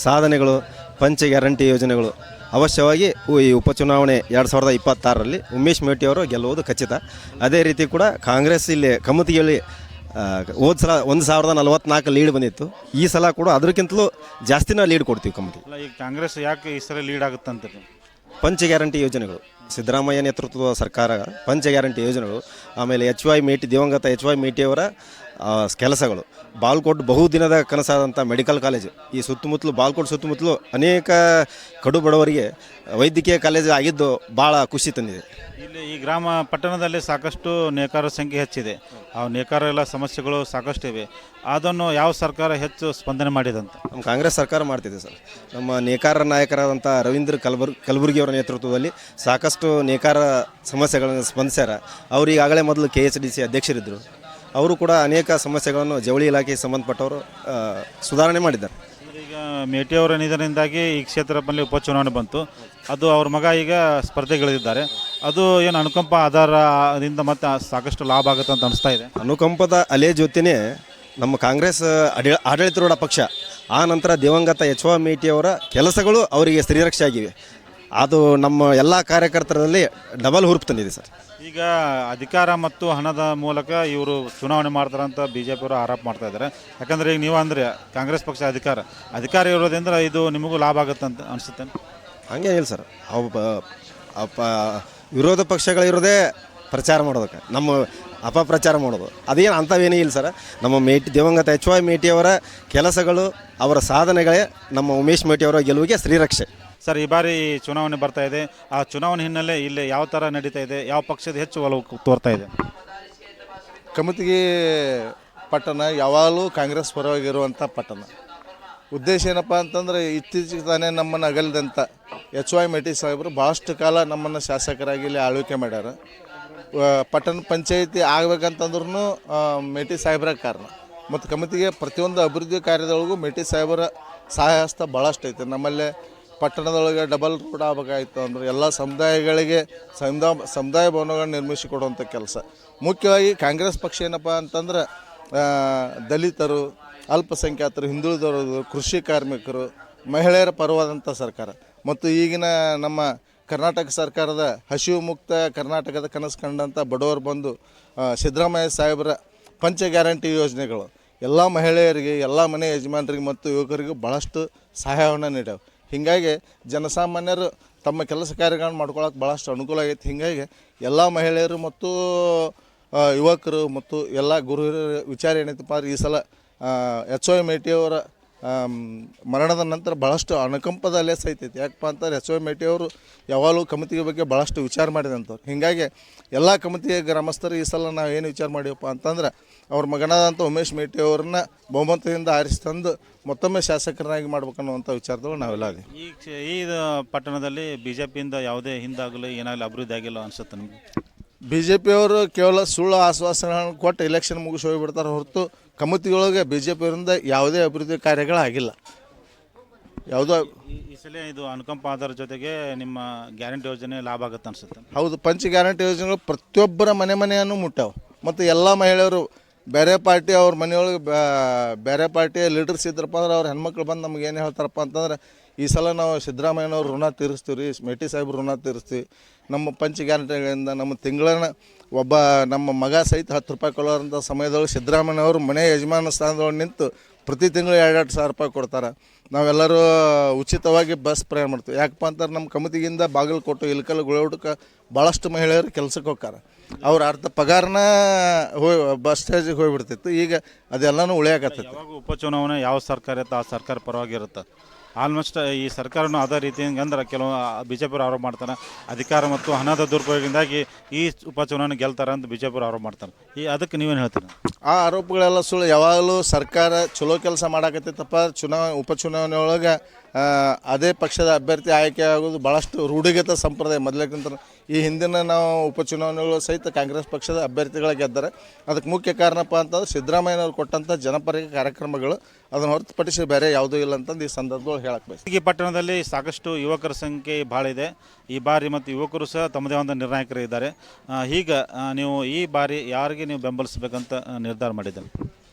ಸಾಧನೆಗಳು, ಪಂಚ ಗ್ಯಾರಂಟಿ ಯೋಜನೆಗಳು ಅವಶ್ಯವಾಗಿ ಈ ಉಪಚುನಾವಣೆ 2026ರಲ್ಲಿ ಉಮೇಶ್ ಮೇಟಿ ಅವರು ಗೆಲ್ಲುವುದು ಖಚಿತ. ಅದೇ ರೀತಿ ಕೂಡ ಕಾಂಗ್ರೆಸ್ ಇಲ್ಲಿ ಕಮತಿಯಲ್ಲಿ ಹೋದ ಸಲ 1044 ಲೀಡ್ ಬಂದಿತ್ತು. ಈ ಸಲ ಕೂಡ ಅದಕ್ಕಿಂತಲೂ ಜಾಸ್ತಿನ ಲೀಡ್ ಕೊಡ್ತೀವಿ ಕಮತಿ. ಈಗ ಕಾಂಗ್ರೆಸ್ ಯಾಕೆ ಈ ಸಲ ಲೀಡ್ ಆಗುತ್ತಂತ? ಪಂಚ ಗ್ಯಾರಂಟಿ ಯೋಜನೆಗಳು, ಸಿದ್ದರಾಮಯ್ಯ ನೇತೃತ್ವದ ಸರ್ಕಾರ ಪಂಚ ಗ್ಯಾರಂಟಿ ಯೋಜನೆಗಳು, ಆಮೇಲೆ ದಿವಂಗತ HY ಮೇಟಿಯವರ ಕೆಲಸಗಳು, ಬಾಲ್ಕೋಟ್ ಬಹುದಿನದ ಕನಸಾದಂಥ ಮೆಡಿಕಲ್ ಕಾಲೇಜು, ಈ ಸುತ್ತಮುತ್ತಲು ಬಾಲ್ಕೋಟ್ ಸುತ್ತಮುತ್ತಲು ಅನೇಕ ಕಡು ಬಡವರಿಗೆ ವೈದ್ಯಕೀಯ ಕಾಲೇಜು ಆಗಿದ್ದು ಭಾಳ ಖುಷಿ ತಂದಿದೆ. ಇಲ್ಲಿ ಈ ಗ್ರಾಮ ಪಟ್ಟಣದಲ್ಲಿ ಸಾಕಷ್ಟು ನೇಕಾರರ ಸಂಖ್ಯೆ ಹೆಚ್ಚಿದೆ. ಆ ನೇಕಾರ ಎಲ್ಲ ಸಮಸ್ಯೆಗಳು ಸಾಕಷ್ಟು ಇವೆ. ಅದನ್ನು ಯಾವ ಸರ್ಕಾರ ಹೆಚ್ಚು ಸ್ಪಂದನೆ ಮಾಡಿದಂತ? ನಮ್ಮ ಕಾಂಗ್ರೆಸ್ ಸರ್ಕಾರ ಮಾಡ್ತಿದೆ ಸರ್. ನಮ್ಮ ನೇಕಾರ ನಾಯಕರಾದಂಥ ರವೀಂದ್ರ ಕಲಬುರ್ಗಿಯವರ ನೇತೃತ್ವದಲ್ಲಿ ಸಾಕಷ್ಟು ನೇಕಾರ ಸಮಸ್ಯೆಗಳನ್ನು ಸ್ಪಂದಿಸ್ಯಾರ. ಅವರು ಈಗಾಗಲೇ ಮೊದಲು KHDC ಅಧ್ಯಕ್ಷರಿದ್ದರು. ಅವರು ಕೂಡ ಅನೇಕ ಸಮಸ್ಯೆಗಳನ್ನು ಜವಳಿ ಇಲಾಖೆಗೆ ಸಂಬಂಧಪಟ್ಟವರು ಸುಧಾರಣೆ ಮಾಡಿದ್ದಾರೆ. ಈಗ ಮೇಟಿಯವರ ನಿಧನದಿಂದಾಗಿ ಈ ಕ್ಷೇತ್ರದಲ್ಲಿ ಉಪಚುನಾವಣೆ ಬಂತು. ಅದು ಅವ್ರ ಮಗ ಈಗ ಸ್ಪರ್ಧೆಗಳಿದ್ದಾರೆ. ಅದು ಏನು ಅನುಕಂಪ ಆಧಾರದಿಂದ ಮತ್ತೆ ಸಾಕಷ್ಟು ಲಾಭ ಆಗುತ್ತೆ ಅಂತ ಅನಿಸ್ತಾ ಇದೆ. ಅನುಕಂಪದ ಅಲೆ ಜೊತೆನೇ ನಮ್ಮ ಕಾಂಗ್ರೆಸ್ ಆಡಳಿತಾರೂಢ ಪಕ್ಷ, ಆ ನಂತರ ದಿವಂಗತ HY ಮೇಟಿಯವರ ಕೆಲಸಗಳು ಅವರಿಗೆ ಶ್ರೀರಕ್ಷೆ ಆಗಿವೆ. ಅದು ನಮ್ಮ ಎಲ್ಲ ಕಾರ್ಯಕರ್ತರಲ್ಲಿ ಡಬಲ್ ಹುರುಪು ತಂದಿದೆ ಸರ್. ಈಗ ಅಧಿಕಾರ ಮತ್ತು ಹಣದ ಮೂಲಕ ಇವರು ಚುನಾವಣೆ ಮಾಡ್ತಾರಂತ BJP ಅವರು ಆರೋಪ ಮಾಡ್ತಾ ಇದ್ದಾರೆ. ಯಾಕಂದರೆ ಈಗ ನೀವು ಅಂದರೆ ಕಾಂಗ್ರೆಸ್ ಪಕ್ಷ ಅಧಿಕಾರ ಇರೋದ್ರಿಂದ ಇದು ನಿಮಗೂ ಲಾಭ ಆಗುತ್ತೆ ಅಂತ ಅನಿಸುತ್ತೆ? ಹಂಗೇನಿಲ್ಲ ಸರ್. ವಿರೋಧ ಪಕ್ಷಗಳಿರೋದೇ ಪ್ರಚಾರ ಮಾಡೋದಕ್ಕೆ, ನಮ್ಮ ಅಪಪ್ರಚಾರ ಮಾಡೋದು ಅದೇನು ಅಂಥವೇನೇ ಇಲ್ಲ ಸರ್. ನಮ್ಮ ದಿವಂಗತ HY ಮೇಟಿಯವರ ಕೆಲಸಗಳು, ಅವರ ಸಾಧನೆಗಳೇ ನಮ್ಮ ಉಮೇಶ್ ಮೇಟಿಯವರ ಗೆಲುವಿಗೆ ಶ್ರೀರಕ್ಷೆ. ಸರ್, ಈ ಬಾರಿ ಚುನಾವಣೆ ಬರ್ತಾ ಇದೆ. ಆ ಚುನಾವಣೆ ಹಿನ್ನೆಲೆ ಇಲ್ಲಿ ಯಾವ ಥರ ನಡೀತಾ ಇದೆ? ಯಾವ ಪಕ್ಷದ ಹೆಚ್ಚು ಒಲವು ತೋರ್ತಾ ಇದೆ? ಕಮತಿಗಿ ಪಟ್ಟಣ ಯಾವಾಗಲೂ ಕಾಂಗ್ರೆಸ್ ಪರವಾಗಿರುವಂಥ ಪಟ್ಟಣ. ಉದ್ದೇಶ ಏನಪ್ಪ ಅಂತಂದರೆ, ಇತ್ತೀಚೆಗೆ ತಾನೇ ನಮ್ಮನ್ನು ಅಗಲಿದಂಥ HY ಮೇಟಿ ಸಾಹೇಬರು ಭಾಳಷ್ಟು ಕಾಲ ನಮ್ಮನ್ನು ಶಾಸಕರಾಗಿ ಇಲ್ಲಿ ಆಳ್ವಿಕೆ ಮಾಡ್ಯಾರ. ಪಟ್ಟಣ ಪಂಚಾಯಿತಿ ಆಗ್ಬೇಕಂತಂದ್ರೂ ಮೇಟಿ ಸಾಹೇಬರ ಕಾರಣ. ಮತ್ತು ಕಮತಿಗೆ ಪ್ರತಿಯೊಂದು ಅಭಿವೃದ್ಧಿ ಕಾರ್ಯದೊಳಗೂ ಮೇಟಿ ಸಾಹೇಬರ ಸಹಾಯ ಹಸ್ತ ಭಾಳಷ್ಟು ಐತೆ. ನಮ್ಮಲ್ಲೇ ಪಟ್ಟಣದೊಳಗೆ ಡಬಲ್ ರೋಡ್ ಆಗಬೇಕಾಯ್ತು ಅಂದ್ರೆ ಎಲ್ಲ ಸಮುದಾಯಗಳಿಗೆ ಸಮುದಾಯ ಭವನಗಳನ್ನು ನಿರ್ಮಿಸಿಕೊಡುವಂಥ ಕೆಲಸ. ಮುಖ್ಯವಾಗಿ ಕಾಂಗ್ರೆಸ್ ಪಕ್ಷ ಏನಪ್ಪ ಅಂತಂದ್ರೆ ದಲಿತರು, ಅಲ್ಪಸಂಖ್ಯಾತರು, ಹಿಂದುಳಿದವರು, ಕೃಷಿ ಕಾರ್ಮಿಕರು, ಮಹಿಳೆಯರ ಪರವಾದಂಥ ಸರ್ಕಾರ. ಮತ್ತು ಈಗಿನ ನಮ್ಮ ಕರ್ನಾಟಕ ಸರ್ಕಾರದ ಹಸಿವು ಮುಕ್ತ ಕರ್ನಾಟಕದ ಕನಸು ಕಂಡಂಥ ಬಡವರು ಬಂದು ಸಿದ್ದರಾಮಯ್ಯ ಸಾಹೇಬರ ಪಂಚ ಗ್ಯಾರಂಟಿ ಯೋಜನೆಗಳು ಎಲ್ಲ ಮಹಿಳೆಯರಿಗೆ, ಎಲ್ಲ ಮನೆ ಯಜಮಾನರಿಗೆ ಮತ್ತು ಯುವಕರಿಗೂ ಭಾಳಷ್ಟು ಸಹಾಯವನ್ನು ನೀಡ್ಯಾವೆ. ಹೀಗಾಗಿ ಜನಸಾಮಾನ್ಯರು ತಮ್ಮ ಕೆಲಸ ಕಾರ್ಯಗಳನ್ನು ಮಾಡ್ಕೊಳ್ಳೋಕೆ ಭಾಳಷ್ಟು ಅನುಕೂಲ ಆಗೈತೆ. ಹೀಗಾಗಿ ಎಲ್ಲ ಮಹಿಳೆಯರು ಮತ್ತು ಯುವಕರು ಮತ್ತು ಎಲ್ಲ ಗುರು ಹಿರಿಯರ ವಿಚಾರ ಏನೈತಪ್ಪ ಅಂದ್ರೆ ಈ ಸಲ HY ಮೇಟಿಯವರ ಮರಣದ ನಂತರ ಭಾಳಷ್ಟು ಅನುಕಂಪದ ಲೆಸ್ ಐತೈತಿ. ಯಾಕಪ್ಪ ಅಂತಂದ್ರೆ HY ಮೇಟಿಯವರು ಯಾವಾಗಲೂ ಕಮಿಟಿಯ ಬಗ್ಗೆ ಭಾಳಷ್ಟು ವಿಚಾರ ಮಾಡಿದಂಥವ್ರು. ಹೀಗಾಗಿ ಎಲ್ಲ ಕಮಿಟಿಯ ಗ್ರಾಮಸ್ಥರು ಈ ಸಲ ನಾವು ಏನು ವಿಚಾರ ಮಾಡಿವಪ್ಪ ಅಂತಂದ್ರೆ ಅವ್ರ ಮಗನಾದಂಥ ಉಮೇಶ್ ಮೇಟಿಯವ್ರನ್ನ ಬಹುಮತದಿಂದ ಆರಿಸಿ ತಂದು ಮತ್ತೊಮ್ಮೆ ಶಾಸಕರನ್ನಾಗಿ ಮಾಡ್ಬೇಕನ್ನುವಂಥ ವಿಚಾರದೊಳಗೆ ನಾವೆಲ್ಲ ಅದೇ. ಈ ಪಟ್ಟಣದಲ್ಲಿ BJPಯಿಂದ ಯಾವುದೇ ಹಿಂದಾಗಲಿ ಏನಾಗಲಿ ಅಭಿವೃದ್ಧಿ ಆಗಿಲ್ಲ ಅನಿಸುತ್ತೆ ನಿಮಗೆ? BJPಯವರು ಕೇವಲ ಸುಳ್ಳು ಆಶ್ವಾಸನೆಗಳನ್ನು ಕೊಟ್ಟು ಎಲೆಕ್ಷನ್ ಮುಗಿಸಿ ಹೋಗಿಬಿಡ್ತಾರೆ ಹೊರತು ಕಮಿಟಿಯೊಳಗೆ BJPಯವರಿಂದ ಯಾವುದೇ ಅಭಿವೃದ್ಧಿ ಕಾರ್ಯಗಳಾಗಿಲ್ಲ. ಯಾವುದೋ ಈ ಸಲ ಇದು ಅನುಕಂಪ ಆಧಾರ ಜೊತೆಗೆ ನಿಮ್ಮ ಗ್ಯಾರಂಟಿ ಯೋಜನೆ ಲಾಭ ಆಗುತ್ತೆ ಅನಿಸುತ್ತೆ? ಹೌದು, ಪಂಚ ಗ್ಯಾರಂಟಿ ಯೋಜನೆಗಳು ಪ್ರತಿಯೊಬ್ಬರ ಮನೆಯನ್ನು ಮುಟ್ಟಾವೆ. ಮತ್ತು ಎಲ್ಲ ಮಹಿಳೆಯರು ಬೇರೆ ಪಾರ್ಟಿ ಅವ್ರ ಮನೆಯೊಳಗೆ ಬೇರೆ ಪಾರ್ಟಿಯ ಲೀಡರ್ಸ್ ಇದ್ರಪ್ಪ ಅಂದ್ರೆ ಅವ್ರ ಹೆಣ್ಮಕ್ಳು ಬಂದು ನಮ್ಗೆ ಏನು ಹೇಳ್ತಾರಪ್ಪ ಅಂತಂದ್ರೆ ಈ ಸಲ ನಾವು ಸಿದ್ದರಾಮಯ್ಯನವ್ರು ಋಣ ತೀರಿಸ್ತೀವಿ ರೀ, ಮೇಟಿ ಸಾಹೇಬ್ರು ಋಣ ತೀರಿಸ್ತೀವಿ. ನಮ್ಮ ಪಂಚ ಗ್ಯಾರಂಟಿಗಳಿಂದ ನಮ್ಮ ತಿಂಗಳನ್ನ ಒಬ್ಬ ನಮ್ಮ ಮಗ ಸಹಿತ 10 ರೂಪಾಯಿ ಕೊಡೋರಂಥ ಸಮಯದೊಳಗೆ ಸಿದ್ದರಾಮಯ್ಯನವರು ಮನೆ ಯಜಮಾನ ಸ್ಥಾನದೊಳಗೆ ನಿಂತು ಪ್ರತಿ ತಿಂಗಳು 2-2 ಸಾವಿರ ರೂಪಾಯಿ ಕೊಡ್ತಾರೆ. ನಾವೆಲ್ಲರೂ ಉಚಿತವಾಗಿ ಬಸ್ ಪ್ರಯಾಣ ಮಾಡ್ತೀವಿ. ಯಾಕಪ್ಪ ಅಂತಾರೆ ನಮ್ಮ ಕಮಿಟಿಗಿಂದ ಬಾಗಲಕೋಟೆ, ಇಲ್ಕಲ್, ಗುಳೋಟಕ್ಕೆ ಭಾಳಷ್ಟು ಮಹಿಳೆಯರು ಕೆಲಸಕ್ಕೆ ಹೋಗ್ತಾರೆ. ಅವ್ರ ಅರ್ಧ ಪಗಾರನ ಬಸ್ ಸ್ಟೇಜಿಗೆ ಹೋಗಿಬಿಡ್ತಿತ್ತು. ಈಗ ಅದೆಲ್ಲನೂ ಉಳಿಯಾಕತ್ತೈತಿ. ಯಾವಾಗ ಉಪಚುನಾವಣೆ ಯಾವ ಸರ್ಕಾರ ಇರುತ್ತೆ ಆ ಸರ್ಕಾರ ಪರವಾಗಿರುತ್ತೆ. ಆಲ್ಮೋಸ್ಟ್ ಈ ಸರ್ಕಾರನೂ ಅದೇ ರೀತಿ ಅಂದ್ರೆ ಕೆಲವು BJP ಆರೋಪ ಮಾಡ್ತಾರೆ, ಅಧಿಕಾರ ಮತ್ತು ಹಣದ ದುರುಪಯೋಗದಿಂದಾಗಿ ಈ ಉಪಚುನಾವಣೆ ಗೆಲ್ತಾರೆ ಅಂತ BJP ಆರೋಪ ಮಾಡ್ತಾರೆ. ಅದಕ್ಕೆ ನೀವೇನು ಹೇಳ್ತೀರಿ? ಆ ಆರೋಪಗಳೆಲ್ಲ ಸುಳ್ಳು. ಯಾವಾಗಲೂ ಸರ್ಕಾರ ಚಲೋ ಕೆಲಸ ಮಾಡಾಕತ್ತೈತಪ್ಪ. ಉಪಚುನಾವಣೆ ಒಳಗೆ ಅದೇ ಪಕ್ಷದ ಅಭ್ಯರ್ಥಿ ಆಯ್ಕೆ ಆಗೋದು ಭಾಳಷ್ಟು ರೂಢಿಗತ ಸಂಪ್ರದಾಯ ಮೊದಲಕ್ಕಿಂತ. ಈ ಹಿಂದಿನ ನಾವು ಉಪಚುನಾವಣೆಗಳು ಸಹಿತ ಕಾಂಗ್ರೆಸ್ ಪಕ್ಷದ ಅಭ್ಯರ್ಥಿಗಳ ಗೆದ್ದಾರೆ. ಅದಕ್ಕೆ ಮುಖ್ಯ ಕಾರಣಪ್ಪ ಅಂತಂದ್ರೆ ಸಿದ್ದರಾಮಯ್ಯನವ್ರು ಕೊಟ್ಟಂಥ ಜನಪರ ಕಾರ್ಯಕ್ರಮಗಳು, ಅದನ್ನು ಹೊರತುಪಡಿಸಿ ಬೇರೆ ಯಾವುದೂ ಇಲ್ಲ ಅಂತಂದು ಈ ಸಂದರ್ಭದಲ್ಲಿ ಹೇಳಕ್ಕೆ ಬಯಸ್ತೀನಿ. ಈ ಪಟ್ಟಣದಲ್ಲಿ ಸಾಕಷ್ಟು ಯುವಕರ ಸಂಖ್ಯೆ ಭಾಳ ಇದೆ ಈ ಬಾರಿ, ಮತ್ತು ಯುವಕರು ಸಹ ತಮ್ಮದೇ ಒಂದು ನಿರ್ಣಾಯಕರು ಇದ್ದಾರೆ. ಈಗ ನೀವು ಈ ಬಾರಿ ಯಾರಿಗೆ ನೀವು ಬೆಂಬಲಿಸಬೇಕಂತ ನಿರ್ಧಾರ ಮಾಡಿದ್ದಾರೆ?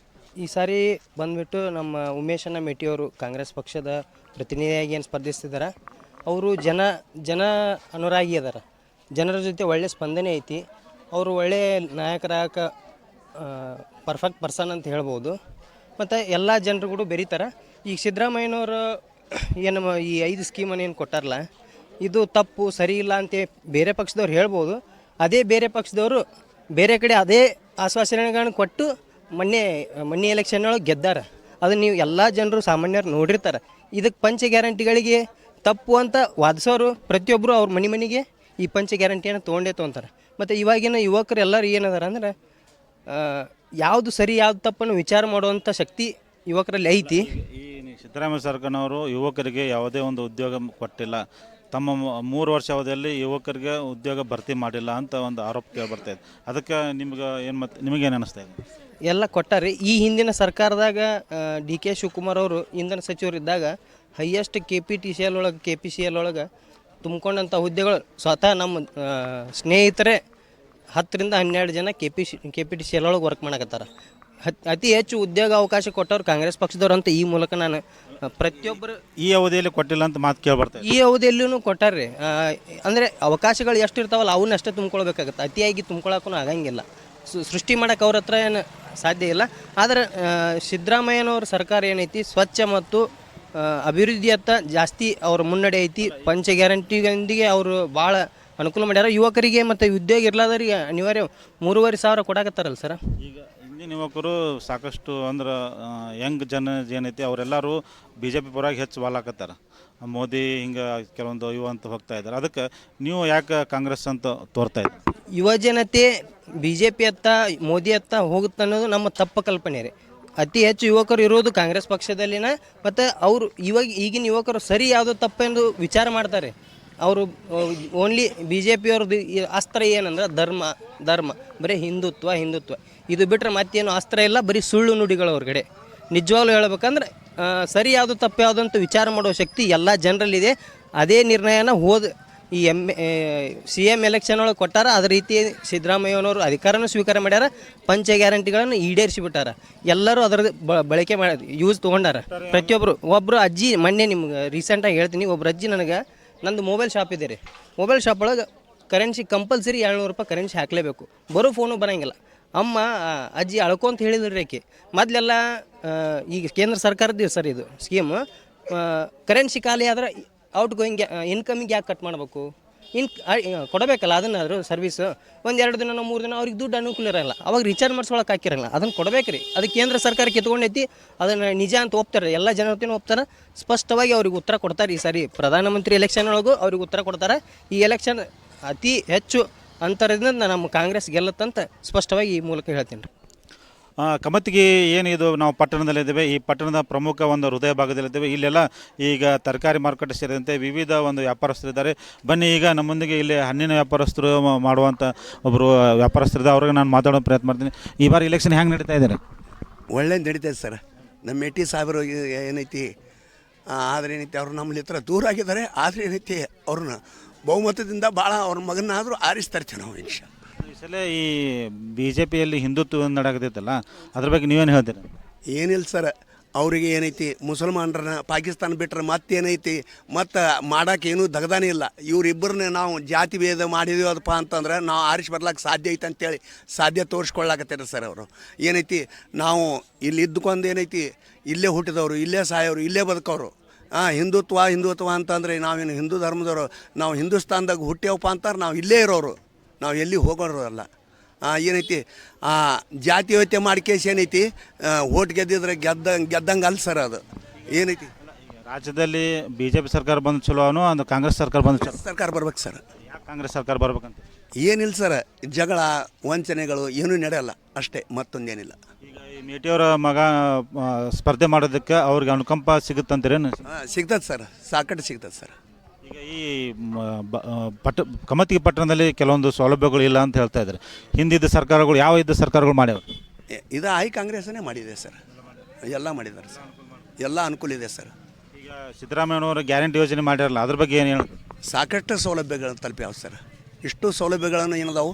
ಈ ಸಾರಿ ಬಂದುಬಿಟ್ಟು ನಮ್ಮ ಉಮೇಶಣ್ಣ ಮೇಟಿಯವರು ಕಾಂಗ್ರೆಸ್ ಪಕ್ಷದ ಪ್ರತಿನಿಧಿಯಾಗಿ ಏನು ಸ್ಪರ್ಧಿಸ್ತಿದ್ದಾರೆ. ಅವರು ಜನ ಅನುರಾಗಿ ಅದಾರ, ಜನರ ಜೊತೆ ಒಳ್ಳೆ ಸ್ಪಂದನೆ ಐತಿ. ಅವರು ಒಳ್ಳೆಯ ನಾಯಕರಾಗ ಪರ್ಫೆಕ್ಟ್ ಪರ್ಸನ್ ಅಂತ ಹೇಳ್ಬೋದು. ಮತ್ತು ಎಲ್ಲ ಜನರು ಕೂಡ ಬೆರೀತಾರೆ. ಈಗ ಸಿದ್ದರಾಮಯ್ಯನವರು ಏನು ಈ 5 ಸ್ಕೀಮನ್ನು ಏನು ಕೊಟ್ಟಾರಲ್ಲ, ಇದು ತಪ್ಪು ಸರಿ ಇಲ್ಲ ಅಂತ ಬೇರೆ ಪಕ್ಷದವ್ರು ಹೇಳ್ಬೋದು. ಅದೇ ಬೇರೆ ಪಕ್ಷದವರು ಬೇರೆ ಕಡೆ ಅದೇ ಆಶ್ವಾಸನೆಗಳನ್ನು ಕೊಟ್ಟು ಮೊನ್ನೆ ಎಲೆಕ್ಷನ್ ಒಳಗೆ ಗೆದ್ದಾರ. ಅದನ್ನು ನೀವು ಎಲ್ಲ ಜನರು ಸಾಮಾನ್ಯರು ನೋಡಿರ್ತಾರೆ. ಇದಕ್ಕೆ ಪಂಚ ಗ್ಯಾರಂಟಿಗಳಿಗೆ ತಪ್ಪು ಅಂತ ವಾದಿಸೋರು ಪ್ರತಿಯೊಬ್ಬರು ಅವ್ರ ಮನೆಗೆ ಈ ಪಂಚ ಗ್ಯಾರಂಟಿಯನ್ನು ತೊಗೊಂಡೇ ತೊಗೊತಾರೆ. ಮತ್ತು ಇವಾಗಿನ ಯುವಕರು ಎಲ್ಲರೂ ಏನದಾರ ಅಂದ್ರೆ ಯಾವುದು ಸರಿ ಯಾವುದು ತಪ್ಪನ್ನು ವಿಚಾರ ಮಾಡುವಂಥ ಶಕ್ತಿ ಯುವಕರಲ್ಲಿ ಐತಿ. ಈ ಸಿದ್ದರಾಮಯ್ಯ ಸರ್ಕಾರನವರು ಯುವಕರಿಗೆ ಯಾವುದೇ ಒಂದು ಉದ್ಯೋಗ ಕೊಟ್ಟಿಲ್ಲ, ತಮ್ಮ 3 ವರ್ಷ ಅವಧಿಯಲ್ಲಿ ಯುವಕರಿಗೆ ಉದ್ಯೋಗ ಭರ್ತಿ ಮಾಡಿಲ್ಲ ಅಂತ ಒಂದು ಆರೋಪ ಕೇಳಿಬರ್ತಾಯಿದೆ. ಅದಕ್ಕೆ ನಿಮಗೇನು ಅನ್ನಿಸ್ತಾ ಇದೆ? ಎಲ್ಲ ಕೊಟ್ಟಾರೆ. ಈ ಹಿಂದಿನ ಸರ್ಕಾರದಾಗ DK ಶಿವಕುಮಾರ್ ಅವರು ಇಂಧನ ಸಚಿವರಿದ್ದಾಗ ಹೈಯೆಸ್ಟ್ KPTCL ಒಳಗೆ KPCL ಒಳಗೆ ತುಂಬಿಕೊಂಡಂಥ ಹುದ್ದೆಗಳು ಸ್ವತಃ ನಮ್ಮ ಸ್ನೇಹಿತರೇ 10ರಿಂದ 12 ಜನ KPTCL ಒಳಗೆ ವರ್ಕ್ ಮಾಡಕತ್ತಾರೆ. ಅತಿ ಹೆಚ್ಚು ಉದ್ಯೋಗ ಅವಕಾಶ ಕೊಟ್ಟವ್ರು ಕಾಂಗ್ರೆಸ್ ಪಕ್ಷದವ್ರು ಅಂತ ಈ ಮೂಲಕ ನಾನು ಪ್ರತಿಯೊಬ್ಬರು ಈ ಅವಧಿಯಲ್ಲಿ ಕೊಟ್ಟಿಲ್ಲ ಅಂತ ಮಾತು ಕೇಳಿಬರ್ತಾರೆ. ಈ ಅವಧಿಯಲ್ಲೂ ಕೊಟ್ಟಾರ್ರಿ. ಅಂದರೆ ಅವಕಾಶಗಳು ಎಷ್ಟು ಇರ್ತಾವಲ್ಲ ಅವನ್ನ ಅಷ್ಟೇ ತುಂಬ್ಕೊಳ್ಬೇಕಾಗತ್ತೆ. ಅತಿಯಾಗಿ ತುಂಬ್ಕೊಳಕ್ಕೂ ಆಗಂಗಿಲ್ಲ. ಸೃಷ್ಟಿ ಮಾಡೋಕೆ ಅವ್ರ ಹತ್ರ ಏನು ಸಾಧ್ಯ ಇಲ್ಲ. ಆದರೆ ಸಿದ್ದರಾಮಯ್ಯನವ್ರ ಸರ್ಕಾರ ಏನೈತಿ ಸ್ವಚ್ಛ ಮತ್ತು ಅಭಿವೃದ್ಧಿಯತ್ತ ಜಾಸ್ತಿ ಅವ್ರ ಮುನ್ನಡೆ ಐತಿ. ಪಂಚ ಗ್ಯಾರಂಟಿಗಳೊಂದಿಗೆ ಅವರು ಭಾಳ ಅನುಕೂಲ ಮಾಡ್ಯಾರ. ಯುವಕರಿಗೆ ಮತ್ತು ಉದ್ಯೋಗ ಇರ್ಲಾದವ್ರಿಗೆ ಅನಿವಾರ್ಯ 3,500 ಕೊಡಾಕತ್ತಾರಲ್ಲ ಸರ್. ಈಗ ಇಂದಿನ ಯುವಕರು ಸಾಕಷ್ಟು ಅಂದ್ರೆ ಯಂಗ್ ಜನ ಏನೈತಿ ಅವರೆಲ್ಲರೂ BJP ಪರವಾಗಿ ಹೆಚ್ಚು ವಾಲಾಕತ್ತಾರ. ಮೋದಿ ಹಿಂಗೆ ಕೆಲವೊಂದು ಯುವ ಅಂತ ಹೋಗ್ತಾ ಇದ್ದಾರೆ. ಅದಕ್ಕೆ ನೀವು ಯಾಕೆ ಕಾಂಗ್ರೆಸ್ ಅಂತ ತೋರ್ತಾ ಇದ್ದೀರಿ? ಯುವ ಜನತೆ BJP ಅತ್ತ ಮೋದಿ ಅತ್ತ ಹೋಗುತ್ತೆ ಅನ್ನೋದು ನಮ್ಮ ತಪ್ಪು ಕಲ್ಪನೆ ರೀ. ಅತಿ ಹೆಚ್ಚು ಯುವಕರು ಇರೋದು ಕಾಂಗ್ರೆಸ್ ಪಕ್ಷದಲ್ಲಿನ. ಮತ್ತು ಅವರು ಈಗಿನ ಯುವಕರು ಸರಿ ಯಾವುದೋ ತಪ್ಪೆಂದು ವಿಚಾರ ಮಾಡ್ತಾರೆ. ಅವರು ಓನ್ಲಿ BJP ಅವ್ರದ್ದು ಅಸ್ತ್ರ ಏನಂದ್ರೆ ಧರ್ಮ ಬರೀ ಹಿಂದುತ್ವ ಇದು ಬಿಟ್ಟರೆ ಮತ್ತೇನು ಅಸ್ತ್ರ ಇಲ್ಲ, ಬರೀ ಸುಳ್ಳು ನುಡಿಗಳು ಹೊರಗಡೆ. ನಿಜವಾಗ್ಲೂ ಹೇಳ್ಬೇಕಂದ್ರೆ ಸರಿ ಯಾವುದು ತಪ್ಪು ಯಾವುದು ಅಂತ ವಿಚಾರ ಮಾಡೋ ಶಕ್ತಿ ಎಲ್ಲ ಜನರಲ್ಲಿದೆ. ಅದೇ ನಿರ್ಣಯನ ಈ CM ಎಲೆಕ್ಷನ್ ಒಳಗೆ ಕೊಟ್ಟಾರ. ಅದೇ ರೀತಿ ಸಿದ್ದರಾಮಯ್ಯನವರು ಅಧಿಕಾರನೂ ಸ್ವೀಕಾರ ಮಾಡ್ಯಾರ. ಪಂಚ ಗ್ಯಾರಂಟಿಗಳನ್ನು ಈಡೇರಿಸಿಬಿಟ್ಟಾರ. ಎಲ್ಲರೂ ಅದರ ಬಳಕೆ ಮಾಡಿ ಯೂಸ್ ತೊಗೊಂಡಾರ ಪ್ರತಿಯೊಬ್ಬರು. ಒಬ್ಬರು ಅಜ್ಜಿ ಮೊನ್ನೆ ನಿಮ್ಗೆ ರೀಸೆಂಟಾಗಿ ಹೇಳ್ತೀನಿ, ಒಬ್ಬರು ಅಜ್ಜಿ ನನಗೆ ನಂದು ಮೊಬೈಲ್ ಶಾಪ್ ಇದೆ ರೀ, ಮೊಬೈಲ್ ಶಾಪ್ ಒಳಗೆ ಕರೆನ್ಸಿ ಕಂಪಲ್ಸರಿ 200 ರೂಪಾಯಿ ಕರೆನ್ಸಿ ಹಾಕಲೇಬೇಕು. ಬರೋ ಫೋನು ಬರೋಂಗಿಲ್ಲ. ಅಮ್ಮ ಅಜ್ಜಿ ಅಳ್ಕೊಂತ ಹೇಳಿದ್ರಿ ಆಕೆ ಮೊದಲೆಲ್ಲ ಈಗ ಕೇಂದ್ರ ಸರ್ಕಾರದ್ದು ಸರ್ ಇದು ಸ್ಕೀಮು ಕರೆನ್ಸಿ ಖಾಲಿ ಆದ್ರೆ ಔಟ್ ಗೋಯಿಂಗ್ ಇನ್ಕಮಿಂಗ್ ಯಾಕೆ ಕಟ್ ಮಾಡಬೇಕು ಕೊಡಬೇಕಲ್ಲ ಅದನ್ನಾದರೂ ಸರ್ವಿಸು ಒಂದು 2 ದಿನ 3 ದಿನ ಅವ್ರಿಗೆ ದುಡ್ಡು ಅನುಕೂಲ ಇರಲ್ಲ ಅವಾಗ ರೀಚಾರ್ಜ್ ಮಾಡಿಸ್ಕೊಳಕ್ಕೆ ಹಾಕಿರಲ್ಲ ಅದನ್ನು ಕೊಡಬೇಕು ರೀ ಅದಕ್ಕೆ ಕೇಂದ್ರ ಸರ್ಕಾರ ಕಿತ್ಕೊಂಡೈತಿ ಅದನ್ನು ನಿಜ ಅಂತ ಒಪ್ತಾರೆ ಎಲ್ಲ ಜನತೆನೂ ಒಪ್ತಾರೆ ಸ್ಪಷ್ಟವಾಗಿ ಅವ್ರಿಗೆ ಉತ್ತರ ಕೊಡ್ತಾರೆ ಈ ಸಾರಿ ಪ್ರಧಾನಮಂತ್ರಿ ಎಲೆಕ್ಷನ್ ಒಳಗೂ ಅವ್ರಿಗೆ ಉತ್ತರ ಕೊಡ್ತಾರೆ ಈ ಎಲೆಕ್ಷನ್ ಅತಿ ಹೆಚ್ಚು ಅಂತರದಿಂದ ನಮ್ಮ ಕಾಂಗ್ರೆಸ್ ಗೆಲ್ಲತ್ತಂತ ಸ್ಪಷ್ಟವಾಗಿ ಈ ಮೂಲಕ ಹೇಳ್ತೀನಿ ರೀ ಕಮತಿಗೆ ಏನಿದು ನಾವು ಪಟ್ಟಣದಲ್ಲಿದ್ದೇವೆ ಈ ಪಟ್ಟಣದ ಪ್ರಮುಖ ಒಂದು ಹೃದಯ ಭಾಗದಲ್ಲಿದ್ದೇವೆ ಇಲ್ಲೆಲ್ಲ ಈಗ ತರಕಾರಿ ಮಾರುಕಟ್ಟೆ ಸೇರಿದಂತೆ ವಿವಿಧ ಒಂದು ವ್ಯಾಪಾರಸ್ಥರಿದ್ದಾರೆ ಬನ್ನಿ ಈಗ ನಮ್ಮೊಂದಿಗೆ ಇಲ್ಲಿ ಹಣ್ಣಿನ ವ್ಯಾಪಾರಸ್ಥರು ಮಾಡುವಂಥ ಒಬ್ಬರು ವ್ಯಾಪಾರಸ್ಥರಿದ್ದಾರೆ ಅವ್ರಿಗೆ ನಾನು ಮಾತಾಡೋ ಪ್ರಯತ್ನ ಮಾಡ್ತೀನಿ ಈ ಬಾರಿ ಎಲೆಕ್ಷನ್ ಹೆಂಗೆ ನಡೀತಾ ಇದ್ದಾರೆ ಒಳ್ಳೆ ನಡೀತೈತೆ ಸರ್ ನಮ್ಮ ಮೇಟಿ ಸಾಹೇಬರು ಏನೈತಿ ಆದರೆ ಏನೈತಿ ಅವ್ರು ನಮ್ಮಲ್ಲಿ ಹತ್ರ ದೂರ ಆಗಿದ್ದಾರೆ ಆದರೆ ಏನೈತಿ ಅವ್ರನ್ನ ಬಹುಮತದಿಂದ ಭಾಳ ಅವ್ರ ಮಗನಾದರೂ ಆರಿಸ್ತಾರ್ತೀವಿ ನಾವು ನಿಮಿಷ ಈ ಸಲ ಈ ಬಿ ಜೆ ಪಿಯಲ್ಲಿ ಹಿಂದುತ್ವ ನಡೆಯತ್ತಲ್ಲ ಅದ್ರ ಬಗ್ಗೆ ನೀವೇನು ಹೇಳ್ತೀರಿ ಏನಿಲ್ಲ ಸರ್ ಅವರಿಗೆ ಏನೈತಿ ಮುಸಲ್ಮಾನರನ್ನ ಪಾಕಿಸ್ತಾನ ಬಿಟ್ಟರೆ ಮತ್ತೇನೈತಿ ಮತ್ತು ಮಾಡೋಕೆ ಏನೂ ದಗದಾನೇ ಇಲ್ಲ ಇವರಿಬ್ಬರನ್ನ ನಾವು ಜಾತಿ ಭೇದ ಮಾಡಿದೀವಪ್ಪ ಅಂತಂದ್ರೆ ನಾವು ಆರಿಸಿ ಬರ್ಲಿಕ್ಕೆ ಸಾಧ್ಯ ಐತೆ ಅಂತೇಳಿ ಸಾಧ್ಯ ತೋರಿಸ್ಕೊಳ್ಳಾಕತ್ತಾರೆ ಸರ್ ಅವರು ಏನೈತಿ ನಾವು ಇಲ್ಲಿ ಇದ್ದುಕೊಂಡು ಏನೈತಿ ಇಲ್ಲೇ ಹುಟ್ಟಿದವರು ಇಲ್ಲೇ ಸಾಯೋರು ಇಲ್ಲೇ ಬದುಕೋರು ಹಿಂದುತ್ವ ಅಂತಂದರೆ ನಾವೇನು ಹಿಂದೂ ಧರ್ಮದವರು ನಾವು ಹಿಂದೂಸ್ತಾನದಾಗ ಹುಟ್ಟ್ಯವಪ್ಪ ಅಂತಾರೆ ನಾವು ಇಲ್ಲೇ ಇರೋರು ನಾವು ಎಲ್ಲಿ ಹೋಗೋರಲ್ಲ ಏನೈತಿ ಜಾತೀಯತೆ ಮಾಡ್ಕೇಸಿ ಏನೈತಿ ಓಟ್ ಗೆದ್ದಿದ್ರೆ ಗೆದ್ದಂಗೆ ಅಲ್ಲ ಸರ್ ಅದು ಏನೈತಿ ರಾಜ್ಯದಲ್ಲಿ ಬಿ ಜೆ ಪಿ ಸರ್ಕಾರ ಬಂದು ಚಲೋ ಅಂದ್ರೆ ಕಾಂಗ್ರೆಸ್ ಸರ್ಕಾರ ಬಂದು ಚಲೋ ಸರ್ಕಾರ ಬರ್ಬೇಕು ಸರ್ ಯಾಕೆ ಕಾಂಗ್ರೆಸ್ ಸರ್ಕಾರ ಬರ್ಬೇಕಂತ ಏನಿಲ್ಲ ಸರ್ ಜಗಳ ವಂಚನೆಗಳು ಏನೂ ನಡೆಯಲ್ಲ ಅಷ್ಟೇ ಮತ್ತೊಂದೇನಿಲ್ಲ ಈಗ ಈ ಮೇಟಿಯವರ ಮಗ ಸ್ಪರ್ಧೆ ಮಾಡೋದಕ್ಕೆ ಅವ್ರಿಗೆ ಅನುಕಂಪ ಸಿಗುತ್ತಂತೀರೇನು ಸಿಗ್ತದೆ ಸರ್ ಸಾಕಷ್ಟು ಸಿಗ್ತದೆ ಸರ್ ಈಗ ಈ ಕಮತಿಗೆ ಪಟ್ಟಣದಲ್ಲಿ ಕೆಲವೊಂದು ಸೌಲಭ್ಯಗಳು ಇಲ್ಲ ಅಂತ ಹೇಳ್ತಾ ಇದ್ದಾರೆ ಹಿಂದಿದ್ದ ಸರ್ಕಾರಗಳು ಯಾವ ಇದ್ದ ಸರ್ಕಾರಗಳು ಮಾಡ್ಯಾವ ಇದು ಕಾಂಗ್ರೆಸ್ಸೇ ಮಾಡಿದೆ ಸರ್ ಎಲ್ಲ ಮಾಡಿದ್ದಾರೆ ಸರ್ ಎಲ್ಲ ಅನುಕೂಲ ಇದೆ ಸರ್ ಈಗ ಸಿದ್ದರಾಮಯ್ಯನವರು ಗ್ಯಾರಂಟಿ ಯೋಜನೆ ಮಾಡಿರಲ್ಲ ಅದ್ರ ಬಗ್ಗೆ ಏನು ಹೇಳೋದು ಸಾಕಷ್ಟು ಸೌಲಭ್ಯಗಳನ್ನು ತಲುಪ್ಯಾವ ಸರ್ ಇಷ್ಟು ಸೌಲಭ್ಯಗಳನ್ನು ಏನದಾವು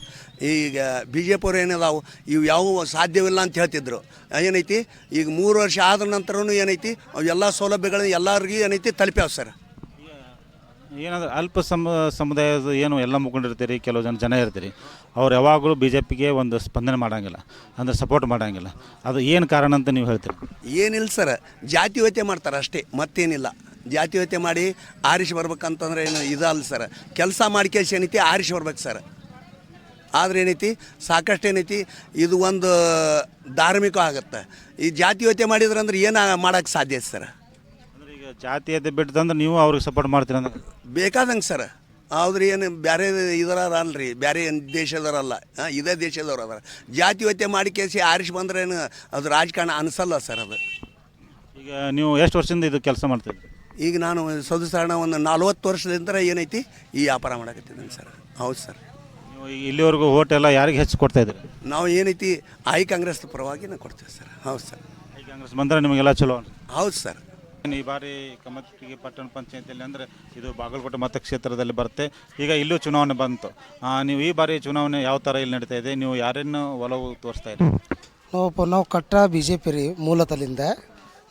ಈಗ ಬಿ ಜೆ ಪಿಯವ್ರು ಏನದಾವು ಇವು ಯಾವ ಸಾಧ್ಯವಿಲ್ಲ ಅಂತ ಹೇಳ್ತಿದ್ರು ಏನೈತಿ ಈಗ 3 ವರ್ಷ ಆದ ನಂತರನೂ ಏನೈತಿ ಅವು ಎಲ್ಲ ಸೌಲಭ್ಯಗಳನ್ನು ಎಲ್ಲರಿಗೂ ಏನೈತಿ ತಲುಪ್ಯಾವ ಸರ್ ಏನಂದ್ರೆ ಅಲ್ಪ ಸಮುದಾಯದ ಏನು ಎಲ್ಲ ಮುಖಂಡಿರ್ತೀರಿ ಕೆಲವು ಜನ ಇರ್ತೀರಿ ಅವ್ರು ಯಾವಾಗಲೂ ಬಿ ಜೆ ಪಿಗೆ ಒಂದು ಸ್ಪಂದನೆ ಮಾಡೋಂಗಿಲ್ಲ ಅಂದರೆ ಸಪೋರ್ಟ್ ಮಾಡೋಂಗಿಲ್ಲ ಅದು ಏನು ಕಾರಣ ಅಂತ ನೀವು ಹೇಳ್ತೀರಿ ಏನಿಲ್ಲ ಸರ್ ಜಾತೀಯತೆ ಮಾಡ್ತಾರೆ ಅಷ್ಟೇ ಮತ್ತೇನಿಲ್ಲ ಜಾತೀಯತೆ ಮಾಡಿ ಆರಿಸಿ ಬರ್ಬೇಕಂತಂದ್ರೆ ಏನು ಇದಲ್ಲ ಸರ್ ಕೆಲಸ ಮಾಡ್ಕೇಸಿ ಏನೈತಿ ಆರಿಸಿ ಬರ್ಬೇಕು ಸರ್ ಆದ್ರೆ ಏನೈತಿ ಸಾಕಷ್ಟು ಏನೈತಿ ಇದು ಒಂದು ಧಾರ್ಮಿಕ ಆಗುತ್ತೆ ಈ ಜಾತೀಯತೆ ಮಾಡಿದ್ರಂದ್ರೆ ಏನು ಮಾಡೋಕ್ಕೆ ಸಾಧ್ಯ ಐತೆ ಸರ್ ಅಂದರೆ ಈಗ ಜಾತೀಯತೆ ಬಿಟ್ಟದಂದ್ರೆ ನೀವು ಅವ್ರಿಗೆ ಸಪೋರ್ಟ್ ಮಾಡ್ತೀರ ಅಂದ್ರೆ ಬೇಕಾದಂಗೆ ಸರ್ ಅವ್ರು ಏನು ಬೇರೆ ಇದರ ಅಲ್ರಿ ಬೇರೆ ದೇಶದವರಲ್ಲ ಇದೇ ದೇಶದವ್ರು ಅದಾರ ಜಾತೀಯತೆ ಮಾಡಿ ಕೇಸಿ ಆರಿಸಿ ಬಂದ್ರೆ ಏನು ಅದು ರಾಜಕಾರಣ ಅನಿಸಲ್ಲ ಸರ್ ಅದು ಈಗ ನೀವು ಎಷ್ಟು ವರ್ಷದಿಂದ ಇದು ಕೆಲಸ ಮಾಡ್ತೀರಿ ಈಗ ನಾನು ಸದಸ್ಯರಣ ಒಂದು 40 ವರ್ಷದಿಂದ ಏನೈತಿ ಈ ವ್ಯಾಪಾರ ಮಾಡಕತ್ತಿದ್ದೀನಿ ಸರ್ ಹೌದು ಸರ್ ನೀವು ಇಲ್ಲಿವರೆಗೂ ಓಟ್ ಎಲ್ಲ ಯಾರಿಗೆ ಹೆಚ್ಚು ಕೊಡ್ತಾ ಇದ್ದೀರಿ ನಾವು ಏನೈತಿ ಕಾಂಗ್ರೆಸ್ ಪರವಾಗಿ ನಾವು ಕೊಡ್ತೀವಿ ಸರ್ ಹೌದು ಸರ್ ಕಾಂಗ್ರೆಸ್ ಬಂದರೆ ನಿಮಗೆಲ್ಲ ಚಲೋ ಹೌದು ಸರ್ ಈ ಬಾರಿ ಕಮತಿಗೆ ಪಟ್ಟಣ ಪಂಚಾಯತಿಯಲ್ಲಿ ಅಂದರೆ ಇದು ಬಾಗಲಕೋಟೆ ಮತಕ್ಷೇತ್ರದಲ್ಲಿ ಬರುತ್ತೆ ಈಗ ಇಲ್ಲೂ ಚುನಾವಣೆ ಬಂತು ನೀವು ಈ ಬಾರಿ ಚುನಾವಣೆ ಯಾವ ಥರ ಇಲ್ಲಿ ನಡೀತಾ ಇದೆ ನೀವು ಯಾರನ್ನು ಒಲವು ತೋರಿಸ್ತಾ ಇದ್ದೀರಿ ನಾವು ಕಟ್ಟ ಬಿ ಜೆ ಪಿ ರೀ ಮೂಲತಲಿಂದ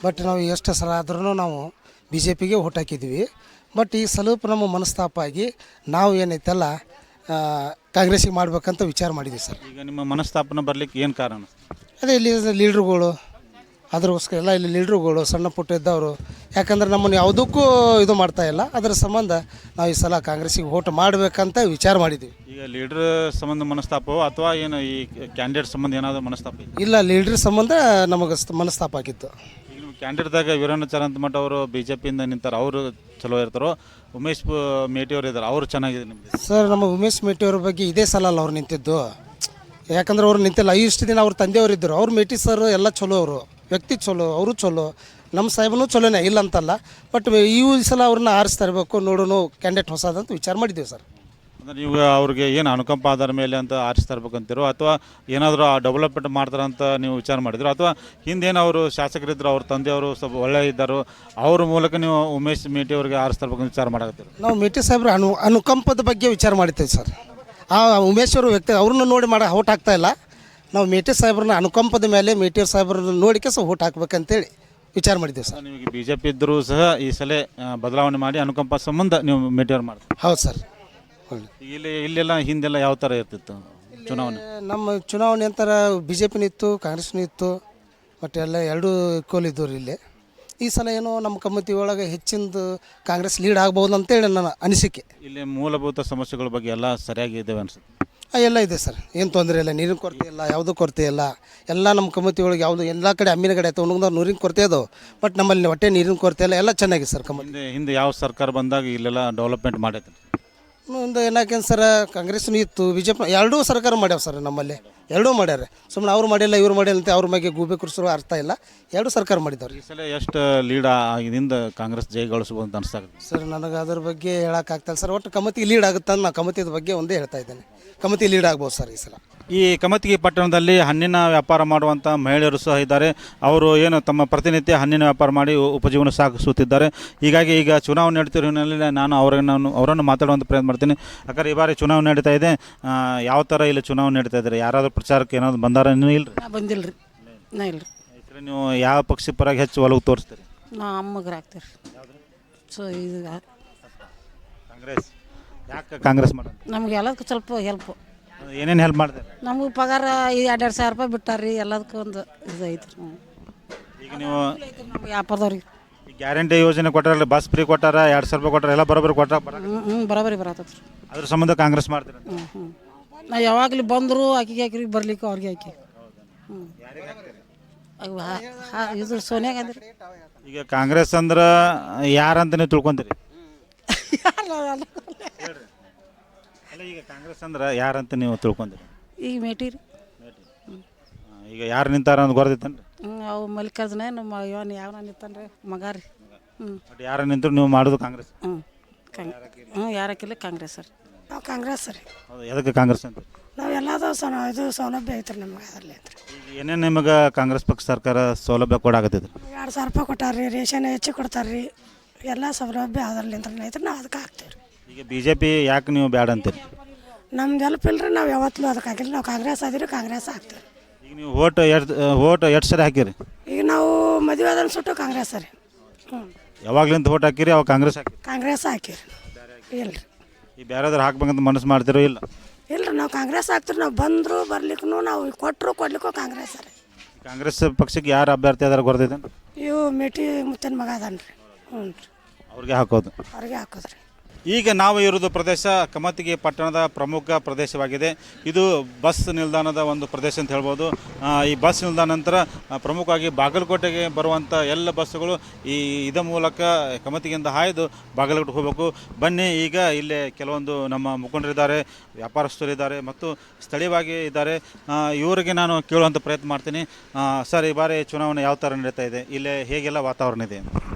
ಬಟ್ ನಾವು ಎಷ್ಟು ಸಲ ಆದ್ರೂ ನಾವು ಬಿ ಜೆ ಪಿಗೆ ಓಟ್ ಹಾಕಿದ್ವಿ ಬಟ್ ಈ ಸ್ವಲ್ಪ ನಮ್ಮ ಮನಸ್ತಾಪ ಆಗಿ ನಾವು ಏನೈತಲ್ಲ ಕಾಂಗ್ರೆಸ್ಸಿಗೆ ಮಾಡ್ಬೇಕಂತ ವಿಚಾರ ಮಾಡಿದ್ವಿ ಸರ್ ಈಗ ನಿಮ್ಮ ಮನಸ್ತಾಪನ ಬರಲಿಕ್ಕೆ ಏನು ಕಾರಣ ಅದೇ ಇಲ್ಲಿ ಲೀಡ್ರುಗಳು ಅದ್ರಗೋಸ್ಕರ ಎಲ್ಲ ಇಲ್ಲಿ ಲೀಡ್ರುಗಳು ಸಣ್ಣ ಪುಟ್ಟ ಇದ್ದವರು ಯಾಕಂದ್ರೆ ನಮ್ಮನ್ನು ಯಾವುದಕ್ಕೂ ಇದು ಮಾಡ್ತಾಯಿಲ್ಲ ಅದರ ಸಂಬಂಧ ನಾವು ಈ ಸಲ ಕಾಂಗ್ರೆಸ್ಸಿಗೆ ಓಟ್ ಮಾಡಬೇಕಂತ ವಿಚಾರ ಮಾಡಿದ್ವಿ ಈಗ ಲೀಡ್ರ್ ಸಂಬಂಧ ಮನಸ್ತಾಪವೋ ಅಥವಾ ಏನು ಈ ಕ್ಯಾಂಡಿಡೇಟ್ ಸಂಬಂಧ ಏನಾದರೂ ಮನಸ್ತಾಪ ಇದೆ ಇಲ್ಲ ಲೀಡ್ರ್ ಸಂಬಂಧ ನಮಗೆ ಮನಸ್ತಾಪ ಆಗಿತ್ತು ಈಗ ನೀವು ಕ್ಯಾಂಡಿಡೇಟ್ದಾಗ ವೀರಣ್ಣಚಾರ್ ಮಠ ಅವರು ಬಿ ಜೆ ಪಿಯಿಂದ ನಿಂತಾರೆ ಅವರು ಚಲೋ ಇರ್ತಾರೋ ಉಮೇಶ್ ಮೇಟಿಯವರು ಇದ್ದಾರೆ ಅವರು ಚೆನ್ನಾಗಿದೆ ನಿಮಗೆ ಸರ್ ನಮ್ಮ ಉಮೇಶ್ ಮೇಟಿಯವ್ರ ಬಗ್ಗೆ ಇದೇ ಸಲ ಅಲ್ಲ ಅವ್ರು ನಿಂತಿದ್ದು ಯಾಕಂದ್ರೆ ಅವ್ರು ನಿಂತಿಲ್ಲ ಇಷ್ಟು ದಿನ ಅವ್ರ ತಂದೆಯವರು ಇದ್ದರು ಅವ್ರು ಮೇಟಿ ಸರ್ ಎಲ್ಲ ಚಲೋ ಅವರು ವ್ಯಕ್ತಿ ಚಲೋ ಅವರು ಚಲೋ ನಮ್ಮ ಸಾಹೇಬನು ಚಲೋನೇ ಇಲ್ಲ ಅಂತಲ್ಲ ಬಟ್ ಈ ಸಲ ಅವ್ರನ್ನ ಆರಿಸ್ತಾ ಇರಬೇಕು ನೋಡೋಣ ಕ್ಯಾಂಡಿಡೇಟ್ ಹೊಸದಂತ ವಿಚಾರ ಮಾಡಿದ್ದೀವಿ ಸರ್ ಅಂದರೆ ನೀವು ಅವ್ರಿಗೆ ಏನು ಅನುಕಂಪ ಆಧಾರ ಮೇಲೆ ಅಂತ ಆರಿಸ್ತಾ ಇರ್ಬೇಕಂತೀರೋ ಅಥವಾ ಏನಾದರೂ ಡೆವಲಪ್ಮೆಂಟ್ ಮಾಡ್ತಾರೆ ಅಂತ ನೀವು ವಿಚಾರ ಮಾಡಿದ್ರು ಅಥವಾ ಹಿಂದೇನು ಅವರು ಶಾಸಕರಿದ್ದರು ಅವ್ರ ತಂದೆಯವರು ಸ್ವಲ್ಪ ಒಳ್ಳೆ ಇದ್ದರು ಅವ್ರ ಮೂಲಕ ನೀವು ಉಮೇಶ್ ಮೇಟಿ ಅವ್ರಿಗೆ ಆರಿಸ್ತಾ ಇರ್ಬೇಕಂತ ವಿಚಾರ ಮಾಡಕತ್ತೀರಿ ನಾವು ಮೇಟಿ ಸಾಹೇಬ್ರ ಅನುಕಂಪದ ಬಗ್ಗೆ ವಿಚಾರ ಮಾಡಿದ್ದೇವೆ ಸರ್ ಉಮೇಶ್ ಅವರು ವ್ಯಕ್ತಿ ಅವ್ರನ್ನ ನೋಡಿ ಓಟ್ ಹಾಕ್ತಾ ಇಲ್ಲ ನಾವು ಮೇಟಿ ಸಾಹೇಬ್ರನ್ನ ಅನುಕಂಪದ ಮೇಲೆ ಮೇಟಿ ಸಾಹೇಬ್ರನ್ನ ನೋಡಿಕೆ ಓಟ್ ಹಾಕ್ಬೇಕಂತೇಳಿ ವಿಚಾರ ಮಾಡಿದ್ದೇವೆ ಸರ್ ನಿಮಗೆ ಬಿ ಜೆ ಪಿ ಇದ್ದರೂ ಸಹ ಈ ಸಲ ಬದಲಾವಣೆ ಮಾಡಿ ಅನುಕಂಪ ಸಂಬಂಧ ನೀವು ಮೇಟಿಯವ್ರು ಮಾಡ್ತೀವಿ ಹೌದು ಸರ್ ಇಲ್ಲೆಲ್ಲ ಹಿಂದೆಲ್ಲ ಯಾವ ಥರ ಇರ್ತಿತ್ತು ಚುನಾವಣೆ? ನಮ್ಮ ಚುನಾವಣೆ ಅಂತರ ಬಿ ಜೆ ಪಿನೂ ಇತ್ತು, ಕಾಂಗ್ರೆಸ್ನೂ ಇತ್ತು, ಮತ್ತು ಎಲ್ಲ ಎರಡೂ ಈಕ್ವಲ್ ಇದ್ದವ್ರು ಇಲ್ಲಿ. ಈ ಸಲ ಏನೋ ನಮ್ಮ ಕಮಿಟಿ ಒಳಗೆ ಹೆಚ್ಚಿಂದು ಕಾಂಗ್ರೆಸ್ ಲೀಡ್ ಆಗ್ಬೋದು ಅಂತೇಳಿ ನನ್ನ ಅನಿಸಿಕೆ. ಇಲ್ಲಿ ಮೂಲಭೂತ ಸಮಸ್ಯೆಗಳ ಬಗ್ಗೆ ಎಲ್ಲ ಸರಿಯಾಗಿ ಇದ್ದಾವೆ ಅನ್ಸುತ್ತೆ. ಎಲ್ಲ ಇದೆ ಸರ್, ಏನು ತೊಂದರೆ ಇಲ್ಲ, ನೀರಿನ ಕೊರತೆ ಇಲ್ಲ, ಯಾವುದೂ ಕೊರತೆ ಇಲ್ಲ. ಎಲ್ಲ ನಮ್ಮ ಕಮಿಟಿ ಒಳಗೆ ಯಾವುದು ಎಲ್ಲ ಕಡೆ ಅಮ್ಮಿನ ಕಡೆ ತೊಗೊಂಡು ನೀರಿನ ಕೊರತೆ ಅದು, ಬಟ್ ನಮ್ಮಲ್ಲಿ ಹೊಟ್ಟೆ ನೀರಿನ ಕೊರತೆ ಇಲ್ಲ, ಎಲ್ಲ ಚೆನ್ನಾಗಿದೆ ಸರ್ ಕಮಿಟಿ. ಹಿಂದೆ ಯಾವ ಸರ್ಕಾರ ಬಂದಾಗ ಇಲ್ಲೆಲ್ಲ ಡೆವಲಪ್ಮೆಂಟ್ ಮಾಡೈತೆ? ಒಂದು ಏನಾಕೇನು ಸರ್, ಕಾಂಗ್ರೆಸ್ನೂ ಇತ್ತು, ಬಿ ಜೆ ಪಿ ಎರಡೂ ಸರ್ಕಾರ ಮಾಡ್ಯಾವ ಸರ್ ನಮ್ಮಲ್ಲಿ, ಎರಡೂ ಮಾಡ್ಯಾರ. ಸುಮ್ಮನೆ ಅವ್ರು ಮಾಡಿಲ್ಲ ಇವ್ರು ಮಾಡಿಲ್ಲ ಅಂತ ಅವ್ರ ಬಗ್ಗೆ ಗೂಬೆ ಕುರ್ಸೋ ಅರ್ಥ ಇಲ್ಲ, ಎರಡೂ ಸರ್ಕಾರ ಮಾಡಿದವ್ರು. ಈ ಸಲ ಎಷ್ಟು ಲೀಡ್ ಆಗಿದಿಂದ ಕಾಂಗ್ರೆಸ್ ಜಯಗಳಿಸ್ಬೋದು ಅಂತ ಅನಿಸ್ತಾಗುತ್ತೆ ಸರ್ ನನಗೆ ಅದ್ರ ಬಗ್ಗೆ ಹೇಳೋಕ್ಕಾಗ್ತಾಯಿಲ್ಲ ಸರ್, ಒಟ್ಟು ಕಮಿಟಿ ಲೀಡ್ ಆಗುತ್ತೆ ಅಂತ ನಾನು ಕಮಿಟಿದ ಬಗ್ಗೆ ಒಂದೇ ಹೇಳ್ತಾ ಇದ್ದೇನೆ, ಕಮಿಟಿ ಲೀಡ್ ಆಗ್ಬೋದು ಸರ್ ಈ ಸಲ. ಈ ಕಮತಗಿ ಪಟ್ಟಣದಲ್ಲಿ ಹಣ್ಣಿನ ವ್ಯಾಪಾರ ಮಾಡುವಂಥ ಮಹಿಳೆಯರು ಸಹ ಇದ್ದಾರೆ. ಅವರು ಏನು ತಮ್ಮ ಪ್ರತಿನಿತ್ಯ ಹಣ್ಣಿನ ವ್ಯಾಪಾರ ಮಾಡಿ ಉಪಜೀವನ ಸಾಗಿಸುತ್ತಿದ್ದಾರೆ. ಹೀಗಾಗಿ ಈಗ ಚುನಾವಣೆ ನಡೀತಿರೋ ಹಿನ್ನೆಲೆಯಲ್ಲಿ ನಾನು ಅವರನ್ನು ಮಾತಾಡುವಂಥ ಪ್ರಯತ್ನ ಮಾಡ್ತೀನಿ. ಯಾಕಂದ್ರೆ ಈ ಬಾರಿ ಚುನಾವಣೆ ನಡೀತಾ ಇದೆ, ಯಾವ ಥರ ಇಲ್ಲಿ ಚುನಾವಣೆ ನಡೀತಾ ಇದ್ದಾರೆ? ಯಾರಾದರೂ ಪ್ರಚಾರಕ್ಕೆ ಏನಾದ್ರು ಬಂದಾರ? ಇನ್ನೂ ಇಲ್ಲ ರೀ? ಬಂದಿಲ್ಲ ರೀ, ನಾ ಇಲ್ಲ ರೀ. ನೀವು ಯಾವ ಪಕ್ಷ ಪರವಾಗಿ ಹೆಚ್ಚು ಒಲವು ತೋರಿಸ್ತೀರಿ? ನಾ ಅಮ್ಮಗ್ರು ಆಗ್ತೀವಿ ಸೊ ಇದು ಕಾಂಗ್ರೆಸ್. ಯಾಕೆ ಕಾಂಗ್ರೆಸ್ ಮಾಡೋದು? ನಮ್ಗೆ ಎಲ್ಲದಕ್ಕೂ ಸ್ವಲ್ಪ ಹೆಲ್ಪು. ಏನೇನು ಹೆಲ್ಪ್ ಮಾಡ್ತಾರೆ? ನಮಗೆ ಪಗಾರ 2-2 ಸಾವಿರ ರೂಪಾಯಿ ಬಿಟ್ಟಾರ್ರಿ, ಎಲ್ಲದಕ್ಕೂ ಒಂದು ಇದು ಐತ್ರಿ. ಈಗ ನೀವು ನಮ್ಮ ವ್ಯಾಪಾರದವ್ರಿಗೆ ಗ್ಯಾರಂಟಿ ಯೋಜನೆ ಕೊಟ್ಟಾರಲ್ಲ, ಬಸ್ ಫ್ರೀ ಕೊಟ್ಟಾರ, 2,000 ರೂಪಾಯಿ ಕೊಟ್ಟಾರ, ಎಲ್ಲ ಬರೋಬ್ಬರಿ ಕೊಟ್ಟಾರ. ಬರೋಬರಿ ಬರತ್ತೈತೆ ರೀ. ಅದ್ರ ಸಂಬಂಧ ಕಾಂಗ್ರೆಸ್ ಮಾಡ್ತೀರ? ನಾ ಯಾವಾಗಲೂ ಬಂದರು ಆಕಿಗೆ ಹಾಕಿರಿ, ಬರ್ಲಿಕ್ಕೆ ಅವ್ರಿಗೆ ಹಾಕಿ. ಇದು ಸೋನಿಯಾ ಗಾಂಧಿ ರೀ. ಈಗ ಕಾಂಗ್ರೆಸ್ ಅಂದ್ರೆ ಯಾರಂತ ನೀವು ತಿಳ್ಕೊಂತೀರಿ? ಅಲ್ಲ, ಈಗ ಕಾಂಗ್ರೆಸ್ ಅಂದ್ರೆ ಯಾರಂತ ನೀವು ತಿಳ್ಕೊಂತೀರಿ? ಈಗ ಮೇಟಿ ರೀ. ಈಗ ಯಾರು ನಿಂತಾರ ಅಂತ ಗೊತ್ತೈತೇನ್ರಿ? ಅವು ಮಲ್ಲಿಕಾರ್ಜುನ ನಮ್ಮ ಇವನ್ ಯಾವ ನಿಂತಾನ್ರಿ ಮಗ ರೀ. ಬಟ್ ಯಾರು ನಿಂತರು ನೀವು ಮಾಡೋದು ಕಾಂಗ್ರೆಸ್? ಯಾರಕ್ಕಿಲ್ಲ ಕಾಂಗ್ರೆಸ್ ರೀ. ನಾವು ಕಾಂಗ್ರೆಸ್ ರೀ. ಹೌದು, ಎದಕ್ಕೆ ಕಾಂಗ್ರೆಸ್ ಅಂತ? ನಾವು ಎಲ್ಲದೂ ಇದು ಸೌಲಭ್ಯ ಐತ್ರಿ ನಮ್ಗೆ ಅದರಲ್ಲಿ ಐತ್ರಿ. ಈಗ ಏನೇನು ನಿಮಗೆ ಕಾಂಗ್ರೆಸ್ ಪಕ್ಷ ಸರ್ಕಾರ ಸೌಲಭ್ಯ ಕೊಡಾಕತ್ತೈತ್ರಿ? 2,000 ರೂಪಾಯಿ ಕೊಟ್ಟಾರ್ರಿ, ರೇಷನ್ ಹೆಚ್ಚು ಕೊಡ್ತಾರ್ರಿ, ಎಲ್ಲ ಸೌಲಭ್ಯ ಅದರಲ್ಲಿ ಐತ್ರಿ, ನಾವು ಅದಕ್ಕೆ ಹಾಕ್ತೀವಿ ರೀ. ಈಗ ಬಿ ಜೆ ಪಿ ಯಾಕೆ ನೀವು ಬ್ಯಾಡ ಅಂತೀರಿ? ನಮ್ದು ಹೆಲ್ಪ್ ಇಲ್ರಿ, ನಾವು ಯಾವತ್ತೂ ಅದಕ್ಕೆ ಹಾಕಿಲ್ಲ, ನಾವು ಕಾಂಗ್ರೆಸ್ ಆದಿರಿ, ಕಾಂಗ್ರೆಸ್ ಹಾಕ್ತೀವಿ. ಈಗ ನೀವು ಓಟ್ ಎಷ್ಟು ಸರಿ ಹಾಕಿರಿ? ಈಗ ನಾವು ಮದುವೆ ಅದನ್ನು ಸುಟ್ಟು ಕಾಂಗ್ರೆಸ್ ರೀ. ಯಾವಾಗ್ಲಿಂದ ಓಟ್ ಹಾಕಿರಿ? ಅವಾಗ ಕಾಂಗ್ರೆಸ್ ಹಾಕಿ? ಕಾಂಗ್ರೆಸ್ ಹಾಕಿರಿ. ಇಲ್ರಿ, ಈ ಬೇರೆದಾರು ಹಾಕ್ಬೇಕಂತ ಮನಸ್ಸು ಮಾಡ್ತಿರೋ ಇಲ್ಲ? ಇಲ್ರಿ, ನಾವು ಕಾಂಗ್ರೆಸ್ ಹಾಕ್ತೀರಿ. ನಾವು ಬಂದರು ಬರ್ಲಿಕ್ಕೂ ನಾವು ಕೊಟ್ಟರು ಕೊಡ್ಲಿಕ್ಕೂ ಕಾಂಗ್ರೆಸ್ ರೀ. ಕಾಂಗ್ರೆಸ್ ಪಕ್ಷಕ್ಕೆ ಯಾರು ಅಭ್ಯರ್ಥಿ ಅದಾರ ಗೊತ್ತೈತೆ? ಇವು ಮೇಟಿ ಮುತ್ತನ ಮಗ ಅದಾನ ರೀ. ಹ್ಞೂ ರೀ, ಅವ್ರಿಗೆ ಹಾಕೋದು? ಅವ್ರಿಗೆ ಹಾಕೋದ್ರಿ. ಈಗ ನಾವು ಇರೋದು ಪ್ರದೇಶ ಕಮತಗಿ ಪಟ್ಟಣದ ಪ್ರಮುಖ ಪ್ರದೇಶವಾಗಿದೆ. ಇದು ಬಸ್ ನಿಲ್ದಾಣದ ಒಂದು ಪ್ರದೇಶ ಅಂತ ಹೇಳ್ಬೋದು. ಈ ಬಸ್ ನಿಲ್ದಾಣ ನಂತರ ಪ್ರಮುಖವಾಗಿ ಬಾಗಲಕೋಟೆಗೆ ಬರುವಂಥ ಎಲ್ಲ ಬಸ್ಸುಗಳು ಇದರ ಮೂಲಕ ಕಮತಗಿಯಿಂದ ಹಾಯ್ದು ಬಾಗಲಕೋಟೆ ಹೋಗಬೇಕು. ಬನ್ನಿ, ಈಗ ಇಲ್ಲೇ ಕೆಲವೊಂದು ನಮ್ಮ ಮುಖಂಡರಿದ್ದಾರೆ, ವ್ಯಾಪಾರಸ್ಥರಿದ್ದಾರೆ ಮತ್ತು ಸ್ಥಳೀಯವಾಗಿ ಇದ್ದಾರೆ. ಇವರಿಗೆ ನಾನು ಕೇಳುವಂಥ ಪ್ರಯತ್ನ ಮಾಡ್ತೀನಿ. ಸರ್, ಈ ಬಾರಿ ಚುನಾವಣೆ ಯಾವ ಥರ ನಡೀತಾ ಇದೆ? ಇಲ್ಲೇ ಹೇಗೆಲ್ಲ ವಾತಾವರಣ ಇದೆ?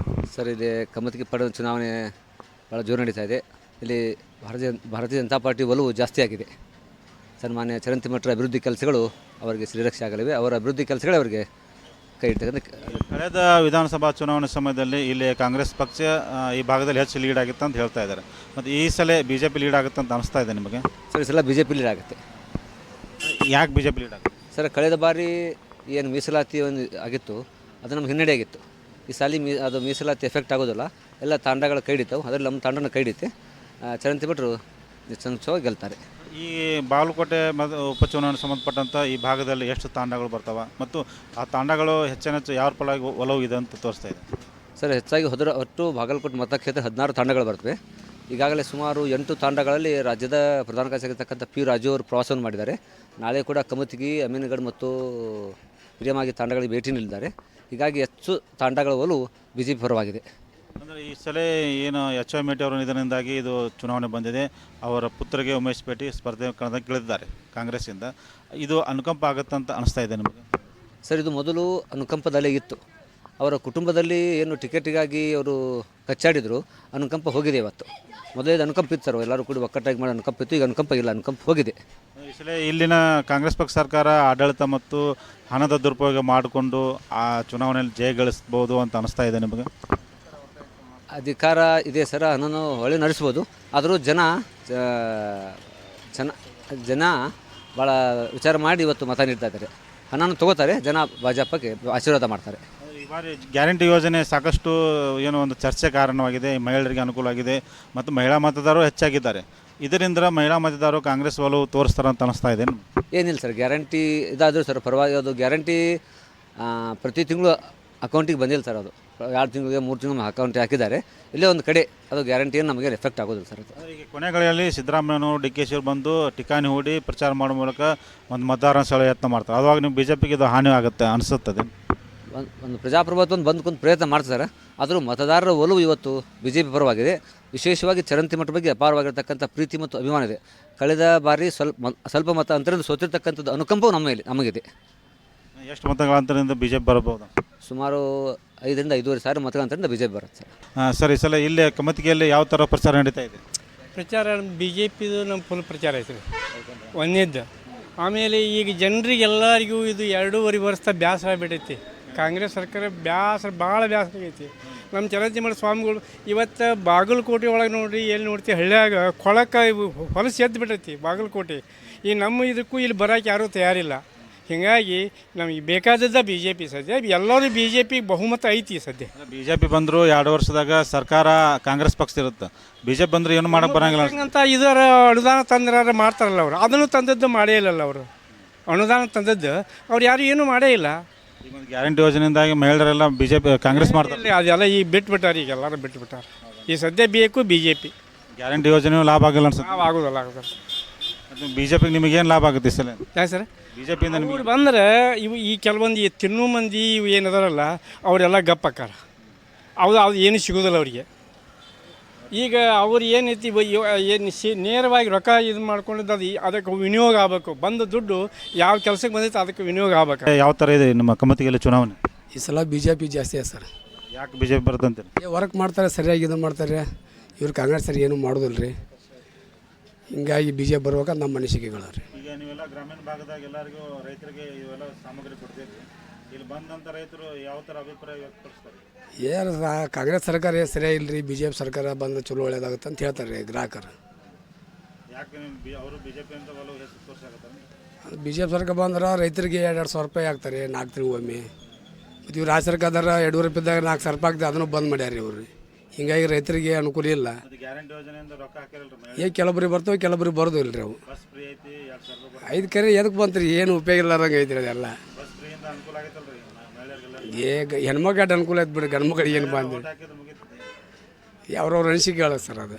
ಸರ್, ಇದೆ ಕಮತಗಿ ಪಟ್ಟಣದ ಚುನಾವಣೆ ಭಾಳ ಜೋರು ನಡೀತಾ ಇದೆ. ಇಲ್ಲಿ ಭಾರತೀಯ ಜನತಾ ಪಾರ್ಟಿ ಒಲವು ಜಾಸ್ತಿ ಆಗಿದೆ. ಸನ್ಮಾನ್ಯ ಚರಂತಿ ಮಠರ ಅಭಿವೃದ್ಧಿ ಕೆಲಸಗಳು ಅವರಿಗೆ ಶ್ರೀರಕ್ಷೆ ಆಗಲಿವೆ. ಅವರ ಅಭಿವೃದ್ಧಿ ಕೆಲಸಗಳೇ ಅವರಿಗೆ ಕೈ ಇಡ್ತಕ್ಕಂಥ. ಕಳೆದ ವಿಧಾನಸಭಾ ಚುನಾವಣೆ ಸಮಯದಲ್ಲಿ ಇಲ್ಲಿ ಕಾಂಗ್ರೆಸ್ ಪಕ್ಷ ಈ ಭಾಗದಲ್ಲಿ ಹೆಚ್ಚು ಲೀಡ್ ಆಗಿತ್ತು ಅಂತ ಹೇಳ್ತಾ ಇದ್ದಾರೆ. ಮತ್ತು ಈ ಸಲ ಬಿ ಜೆ ಪಿ ಲೀಡ್ ಆಗುತ್ತೆ ಅಂತ ಅನಿಸ್ತಾ ಇದೆ ನಿಮಗೆ? ಸರ್, ಈ ಸಲ ಬಿ ಜೆ ಪಿ ಲೀಡ್ ಆಗುತ್ತೆ. ಯಾಕೆ ಬಿ ಜೆ ಪಿ ಲೀಡ್ ಆಗುತ್ತೆ? ಸರ್, ಕಳೆದ ಬಾರಿ ಏನು ಮೀಸಲಾತಿ ಒಂದು ಆಗಿತ್ತು, ಅದು ನಮ್ಗೆ ಹಿನ್ನಡೆ ಆಗಿತ್ತು. ಈ ಸಾಲಿ ಅದು ಮೀಸಲಾತಿ ಎಫೆಕ್ಟ್ ಆಗೋದಿಲ್ಲ, ಎಲ್ಲ ತಾಂಡಗಳ ಕೈ ಹಿಡಿತಾವೆ. ಅದರಲ್ಲಿ ನಮ್ಮ ತಾಂಡನ ಕೈ ಹಿಡಿತೆ ಚರಂತಿ ಭಟ್ರು ನಿಸ್ಸಂಶಯವಾಗಿ ಗೆಲ್ತಾರೆ. ಈ ಬಾಗಲಕೋಟೆ ಉಪಚುನಾವಣೆ ಸಂಬಂಧಪಟ್ಟಂಥ ಈ ಭಾಗದಲ್ಲಿ ಎಷ್ಟು ತಾಂಡಗಳು ಬರ್ತಾವೆ ಮತ್ತು ಆ ತಾಂಡಗಳು ಹೆಚ್ಚು ಯಾರ ಫಲವಾಗಿ ಒಲವು ಇದೆ ಅಂತ ತೋರಿಸ್ತಾ ಇದೆ? ಸರ್, ಹೆಚ್ಚಾಗಿ ಒಟ್ಟು ಬಾಗಲಕೋಟೆ ಮತಕ್ಷೇತ್ರ 16 ತಾಂಡಗಳು ಬರ್ತವೆ. ಈಗಾಗಲೇ ಸುಮಾರು 8 ತಾಂಡಗಳಲ್ಲಿ ರಾಜ್ಯದ ಪ್ರಧಾನ ಕಾರ್ಯದರ್ಶಿಯಾಗಿರ್ತಕ್ಕಂಥ ಪಿ ರಾಜು ಅವರು ಪ್ರವಾಸವನ್ನು ಮಾಡಿದ್ದಾರೆ. ನಾಳೆ ಕೂಡ ಕಮತಗಿ, ಅಮೀನಗಢ ಮತ್ತು ಹಿರಿಯಮಾಗಿ ತಾಂಡಗಳಿಗೆ ಭೇಟಿ ನೀಡಿದ್ದಾರೆ. ಹೀಗಾಗಿ ಹೆಚ್ಚು ತಾಂಡಗಳ ಒಲವು ಬಿ ಜೆ ಪಿ ಪರವಾಗಿದೆ. ಅಂದರೆ ಈ ಸಲ ಏನು ಎಚ್ ವೈ ಮೇಟಿ ಅವರ ನಿಧನದಿಂದಾಗಿ ಇದು ಚುನಾವಣೆ ಬಂದಿದೆ. ಅವರ ಪುತ್ರಗೆ ಉಮೇಶ್ ಪೇಟಿ ಸ್ಪರ್ಧೆ ಕಳೆದಿದ್ದಾರೆ ಕಾಂಗ್ರೆಸ್ಸಿಂದ. ಇದು ಅನುಕಂಪ ಆಗುತ್ತಂತ ಅನಿಸ್ತಾ ಇದೆ ನಿಮಗೆ? ಸರ್, ಇದು ಮೊದಲು ಅನುಕಂಪದಲ್ಲೇ ಇತ್ತು. ಅವರ ಕುಟುಂಬದಲ್ಲಿ ಏನು ಟಿಕೆಟಿಗಾಗಿ ಅವರು ಕಚ್ಚಾಡಿದರು, ಅನುಕಂಪ ಹೋಗಿದೆ. ಇವತ್ತು ಮೊದಲೇ ಅನುಕಂಪ ಇತ್ತು ಸರ್, ಎಲ್ಲರೂ ಕೂಡ ಒಕ್ಕಟ್ಟಾಗಿ ಮಾಡಿ ಅನುಕಂಪ ಇತ್ತು. ಈಗ ಅನುಕಂಪ ಇಲ್ಲ, ಅನುಕಂಪ ಹೋಗಿದೆ. ಈ ಸಲ ಇಲ್ಲಿನ ಕಾಂಗ್ರೆಸ್ ಪಕ್ಷ ಸರ್ಕಾರ ಆಡಳಿತ ಮತ್ತು ಹಣದ ದುರುಪಯೋಗ ಮಾಡಿಕೊಂಡು ಆ ಚುನಾವಣೆಯಲ್ಲಿ ಜಯಗಳಿಸ್ಬೋದು ಅಂತ ಅನಿಸ್ತಾ ಇದೆ ನಿಮಗೆ? ಅಧಿಕಾರ ಇದೆ ಸರ್, ಹಣನು ಹೊಳೆ ನಡೆಸ್ಬೋದು. ಆದರೂ ಜನ ಭಾಳ ವಿಚಾರ ಮಾಡಿ ಇವತ್ತು ಮತ ನೀಡ್ತಾ ಇದ್ದಾರೆ. ಹಣನ ತಗೋತಾರೆ, ಜನ ಭಾಜಪಕ್ಕೆ ಆಶೀರ್ವಾದ ಮಾಡ್ತಾರೆ. ಈ ಬಾರಿ ಗ್ಯಾರಂಟಿ ಯೋಜನೆ ಸಾಕಷ್ಟು ಏನೋ ಒಂದು ಚರ್ಚೆ ಕಾರಣವಾಗಿದೆ, ಮಹಿಳೆಯರಿಗೆ ಅನುಕೂಲ ಆಗಿದೆ ಮತ್ತು ಮಹಿಳಾ ಮತದಾರರು ಹೆಚ್ಚಾಗಿದ್ದಾರೆ. ಇದರಿಂದ ಮಹಿಳಾ ಮತದಾರರು ಕಾಂಗ್ರೆಸ್ ಒಲವು ತೋರಿಸ್ತಾರಂತ ಅನಿಸ್ತಾ ಇದೆ. ಏನಿಲ್ಲ ಸರ್, ಗ್ಯಾರಂಟಿ ಇದಾದರೂ ಸರ್ ಪರವಾಗಿ ಅದು ಗ್ಯಾರಂಟಿ ಪ್ರತಿ ತಿಂಗಳು ಅಕೌಂಟಿಗೆ ಬಂದಿಲ್ಲ ಸರ್. ಅದು 2 ತಿಂಗಳಿಗೆ 3 ತಿಂಗಳು ಅಕೌಂಟಿಗೆ ಹಾಕಿದ್ದಾರೆ. ಇಲ್ಲೇ ಒಂದು ಕಡೆ ಅದು ಗ್ಯಾರಂಟಿ ಏನು ನಮಗೆ ಎಫೆಕ್ಟ್ ಆಗೋದಿಲ್ಲ ಸರ್. ಅದು ಈಗ ಕೊನೆಗಳಲ್ಲಿ ಸಿದ್ದರಾಮಯ್ಯನವರು ಡಿ ಕೆ ಶಿ ಬಂದು ಟಿಕಾಣಿ ಹೂಡಿ ಪ್ರಚಾರ ಮಾಡೋ ಮೂಲಕ ಒಂದು ಮತದಾರನ ಸೆಳೆಯೋ ಯತ್ನ ಮಾಡ್ತಾರೆ. ಅವಾಗ ನೀವು ಬಿ ಜೆ ಪಿಗೆ ಇದು ಹಾನಿ ಆಗುತ್ತೆ ಅನಿಸುತ್ತದೆ. ಒಂದು ಪ್ರಜಾಪ್ರಭುತ್ವ ಬಂದ್ಕೊಂಡು ಪ್ರಯತ್ನ ಮಾಡ್ತಾರೆ. ಆದರೂ ಮತದಾರರ ಒಲವು ಇವತ್ತು ಬಿ ಜೆ ಪಿ ಪರವಾಗಿದೆ. ವಿಶೇಷವಾಗಿ ಚರಂತಿ ಮಠದ ಬಗ್ಗೆ ಅಪಾರವಾಗಿರ್ತಕ್ಕಂಥ ಪ್ರೀತಿ ಮತ್ತು ಅಭಿಮಾನ ಇದೆ. ಕಳೆದ ಬಾರಿ ಸ್ವಲ್ಪ ಮತ ಅಂತರದಿಂದ ಸೋತಿರ್ತಕ್ಕಂಥದ್ದು ಅನುಕಂಪವು ನಮಗಿದೆ. ಎಷ್ಟು ಮತಗಳ ಅಂತರದಿಂದ ಬಿ ಜೆ ಪಿ ಬರಬಹುದು? ಸುಮಾರು 5,000 ರಿಂದ 5,500 ಮತಗಳ ಅಂತರದಿಂದ ಬಿ ಜೆ ಪಿ ಬರುತ್ತೆ ಸರ್. ಸರ್, ಈ ಸಲ ಇಲ್ಲಿ ಕಮತಿಗೆಯಲ್ಲಿ ಯಾವ ಥರ ಪ್ರಚಾರ ನಡೀತಾ ಇದೆ? ಪ್ರಚಾರ ಬಿ ಜೆ ಪಿದು ನಮ್ಮ ಫುಲ್ ಪ್ರಚಾರ ಐತ್ರಿ ಒಂದೇದ್ದು. ಆಮೇಲೆ ಈಗ ಜನರಿಗೆಲ್ಲರಿಗೂ ಇದು 2.5 ವರ್ಷ ಬೇಸರ ಆಗ್ಬಿಟ್ಟೈತಿ. ಕಾಂಗ್ರೆಸ್ ಸರ್ಕಾರ ಭಾಳ ಬೇಸರ ಆಗೈತಿ. ನಮ್ಮ ಚರಂತಿ ಮಠ ಸ್ವಾಮಿಗಳು ಇವತ್ತು ಬಾಗಲಕೋಟೆ ಒಳಗೆ ನೋಡ್ರಿ, ಎಲ್ಲಿ ನೋಡ್ತೀವಿ ಹಳ್ಳಿಯಾಗ ಕೊಳಕ್ಕೆ ಹೊಲಸು ಎದ್ದು ಬಿಟ್ಟೈತಿ ಬಾಗಲಕೋಟೆ. ಈ ನಮ್ಮ ಇದಕ್ಕೂ ಇಲ್ಲಿ ಬರೋಕ್ಕೆ ಯಾರೂ ತಯಾರಿಲ್ಲ. ಹೀಗಾಗಿ ನಮಗೆ ಬೇಕಾದದ್ದ ಬಿ ಜೆ ಪಿ. ಸದ್ಯ ಎಲ್ಲರೂ ಬಿ ಜೆ ಪಿ ಬಹುಮತ ಐತಿ ಸದ್ಯ. ಬಿ ಜೆ ಪಿ ಬಂದರು 2 ವರ್ಷದಾಗ ಸರ್ಕಾರ ಕಾಂಗ್ರೆಸ್ ಪಕ್ಷ ಇರುತ್ತೆ. ಬಿ ಜೆ ಪಿ ಬಂದರೆ ಏನು ಮಾಡೋಕ್ಕೆ ಬರೋಂಗಿಲ್ಲ ಅಂತ ಇದರ ಅನುದಾನ ತಂದ್ರ ಮಾಡ್ತಾರಲ್ಲ ಅವರು, ಅದನ್ನು ತಂದದ್ದು ಮಾಡೇ ಇಲ್ಲಲ್ಲ. ಅವರು ಅನುದಾನ ತಂದದ್ದು ಅವ್ರು ಯಾರು ಏನೂ ಮಾಡೇ ಇಲ್ಲ. ಈಗ ಒಂದು ಗ್ಯಾರಂಟಿ ಯೋಜನೆಯಿಂದಾಗಿ ಮಹಿಳೆಯರೆಲ್ಲ ಬಿ ಜೆ ಪಿ ಕಾಂಗ್ರೆಸ್ ಮಾಡ್ತಾರೆ. ಅದೆಲ್ಲ ಈಗ ಬಿಟ್ಬಿಟ್ಟಾರೆ, ಈಗ ಎಲ್ಲರೂ ಬಿಟ್ಬಿಟ್ಟಾರೆ. ಈ ಸದ್ಯ ಬೇಕು ಬಿ ಜೆ ಪಿ. ಗ್ಯಾರಂಟಿ ಯೋಜನೆ ಲಾಭ ಆಗಿಲ್ಲ ಅನ್ಸುತ್ತೆ. ಆಗೋದಲ್ಲ. ಬಿ ಜೆ ಪಿಗೆ ನಿಮಗೇನು ಲಾಭ ಆಗುತ್ತೆ ಈ ಸಲ? ಯಾಕೆ ಸರ್? ಬಿ ಜೆ ಪಿಯಿಂದ ನಿಮಗೆ ಬಂದರೆ ಈ ಕೆಲವೊಂದು ತಿನ್ನೋ ಮಂದಿ ಇವು ಏನದಾರಲ್ಲ ಅವರೆಲ್ಲ ಗಪ್ಪಾಕಾರ. ಅದು ಏನು ಸಿಗೋದಿಲ್ಲ ಅವರಿಗೆ. ಈಗ ಅವ್ರು ಏನೈತಿ ಏನು ನೇರವಾಗಿ ರೊಕ್ಕ ಇದು ಮಾಡ್ಕೊಂಡಿದ್ದು ಅದಕ್ಕೆ ವಿನಿಯೋಗ ಆಗಬೇಕು. ಬಂದ ದುಡ್ಡು ಯಾವ ಕೆಲಸಕ್ಕೆ ಬಂದೈತೆ ಅದಕ್ಕೆ ವಿನಿಯೋಗ ಆಗ್ಬೇಕು. ಯಾವ ಥರ ಇದೆ ನಿಮ್ಮ ಕಮತಿಗೆಲ್ಲ ಚುನಾವಣೆ? ಈ ಸಲ ಬಿ ಜೆ ಪಿ ಜಾಸ್ತಿ ಇದೆ ಸರ್. ಯಾಕೆ ಬಿ ಜೆ ಪಿ ಬರ್ತಂತೀರಿ? ವರ್ಕ್ ಮಾಡ್ತಾರೆ, ಸರಿಯಾಗಿ ಇದು ಮಾಡ್ತಾರೆ. ಇವ್ರು ಕಾಂಗ್ರೆಸ್ ಸರಿ ಏನೂ ಮಾಡೋದಿಲ್ಲ ರೀ. ಹಿಂಗಾಗಿ ಬಿ ಜೆ ಪಿ ಬರ್ಬೇಕಂತ ನಮ್ಮ ಅನಿಸಿಕೆಗಳು ರೀ. ಈಗ ನೀವೆಲ್ಲ ಗ್ರಾಮೀಣ ಭಾಗದಾಗ ಎಲ್ಲರಿಗೂ ರೈತರಿಗೆ ಇವೆಲ್ಲ ಸಾಮಗ್ರಿ ಕೊಡ್ತೀರಿ. ಇಲ್ಲಿ ಬಂದಂಥ ರೈತರು ಯಾವ ಥರ ಅಭಿಪ್ರಾಯ ವ್ಯಕ್ತಪಡಿಸ್ತಾರೆ? ಏನು ಕಾಂಗ್ರೆಸ್ ಸರ್ಕಾರ ಸರಿಯಾಗಿ ಇಲ್ಲ ರೀ, ಬಿ ಜೆ ಪಿ ಸರ್ಕಾರ ಬಂದು ಚಲೋ ಒಳ್ಳೇದಾಗುತ್ತೆ ಅಂತ ಹೇಳ್ತಾರೆ ರೀ ಗ್ರಾಹಕರು. ಯಾಕೆ ಅವರು ಬಿ ಜೆ ಪಿ ಅಂತ ಒಲವು ಹೆಸರು ತೋರಿಸಾಕತ್ತಾರೆ? ಬಿ ಜೆ ಪಿ ಸರ್ಕಾರ ಬಂದ್ರೆ ರೈತರಿಗೆ 2,000 ರೂಪಾಯಿ ಹಾಕ್ತಾರೆ 4 ತಿಂಗಳಿಗೊಮ್ಮೆ. ಮತ್ತು ಇವ್ರು ರಾಜ್ಯ ಸರ್ಕಾರದಾರ 2,500 ರೂಪಾಯಿದಾಗ 4,000 ರೂಪಾಯಿ ಆಗ್ತದೆ, ಅದನ್ನು ಬಂದ್ ಮಾಡ್ಯಾರ ಇವ್ರು. ಹಿಂಗಾಗಿ ರೈತರಿಗೆ ಅನುಕೂಲ ಇಲ್ಲ. ಗ್ಯಾರಂಟಿ ಯೋಜನೆಯಿಂದ ರೊಕ್ಕ ಹಾಕಿರಲ್ರಿ? ಕೆಲವರಿಗೆ ಬರ್ತವೆ, ಕೆಲವರಿಗೆ ಬರೋದು ಇಲ್ಲ ರೀ. ಅವು 5 ಕರೆ ಎದಕ್ಕೆ ಬಂತ್ರಿ? ಏನು ಉಪಯೋಗ ಇಲ್ಲಾರಂಗೆ ಐತ್ರಿ ಅದೆಲ್ಲ. ಹೆಣ್ಮಕ್ಳು ಅನುಕೂಲ ಐತೆ ಬಿಡಿ, ಗಂಡು ಮಕ್ಕಳಿಗೆ ಏನು ಬಂದ್ರಿ ಅವ್ರವ್ರ ಅನಿಸಿಕೆ ಹೇಳೋದು ಸರ್. ಅದು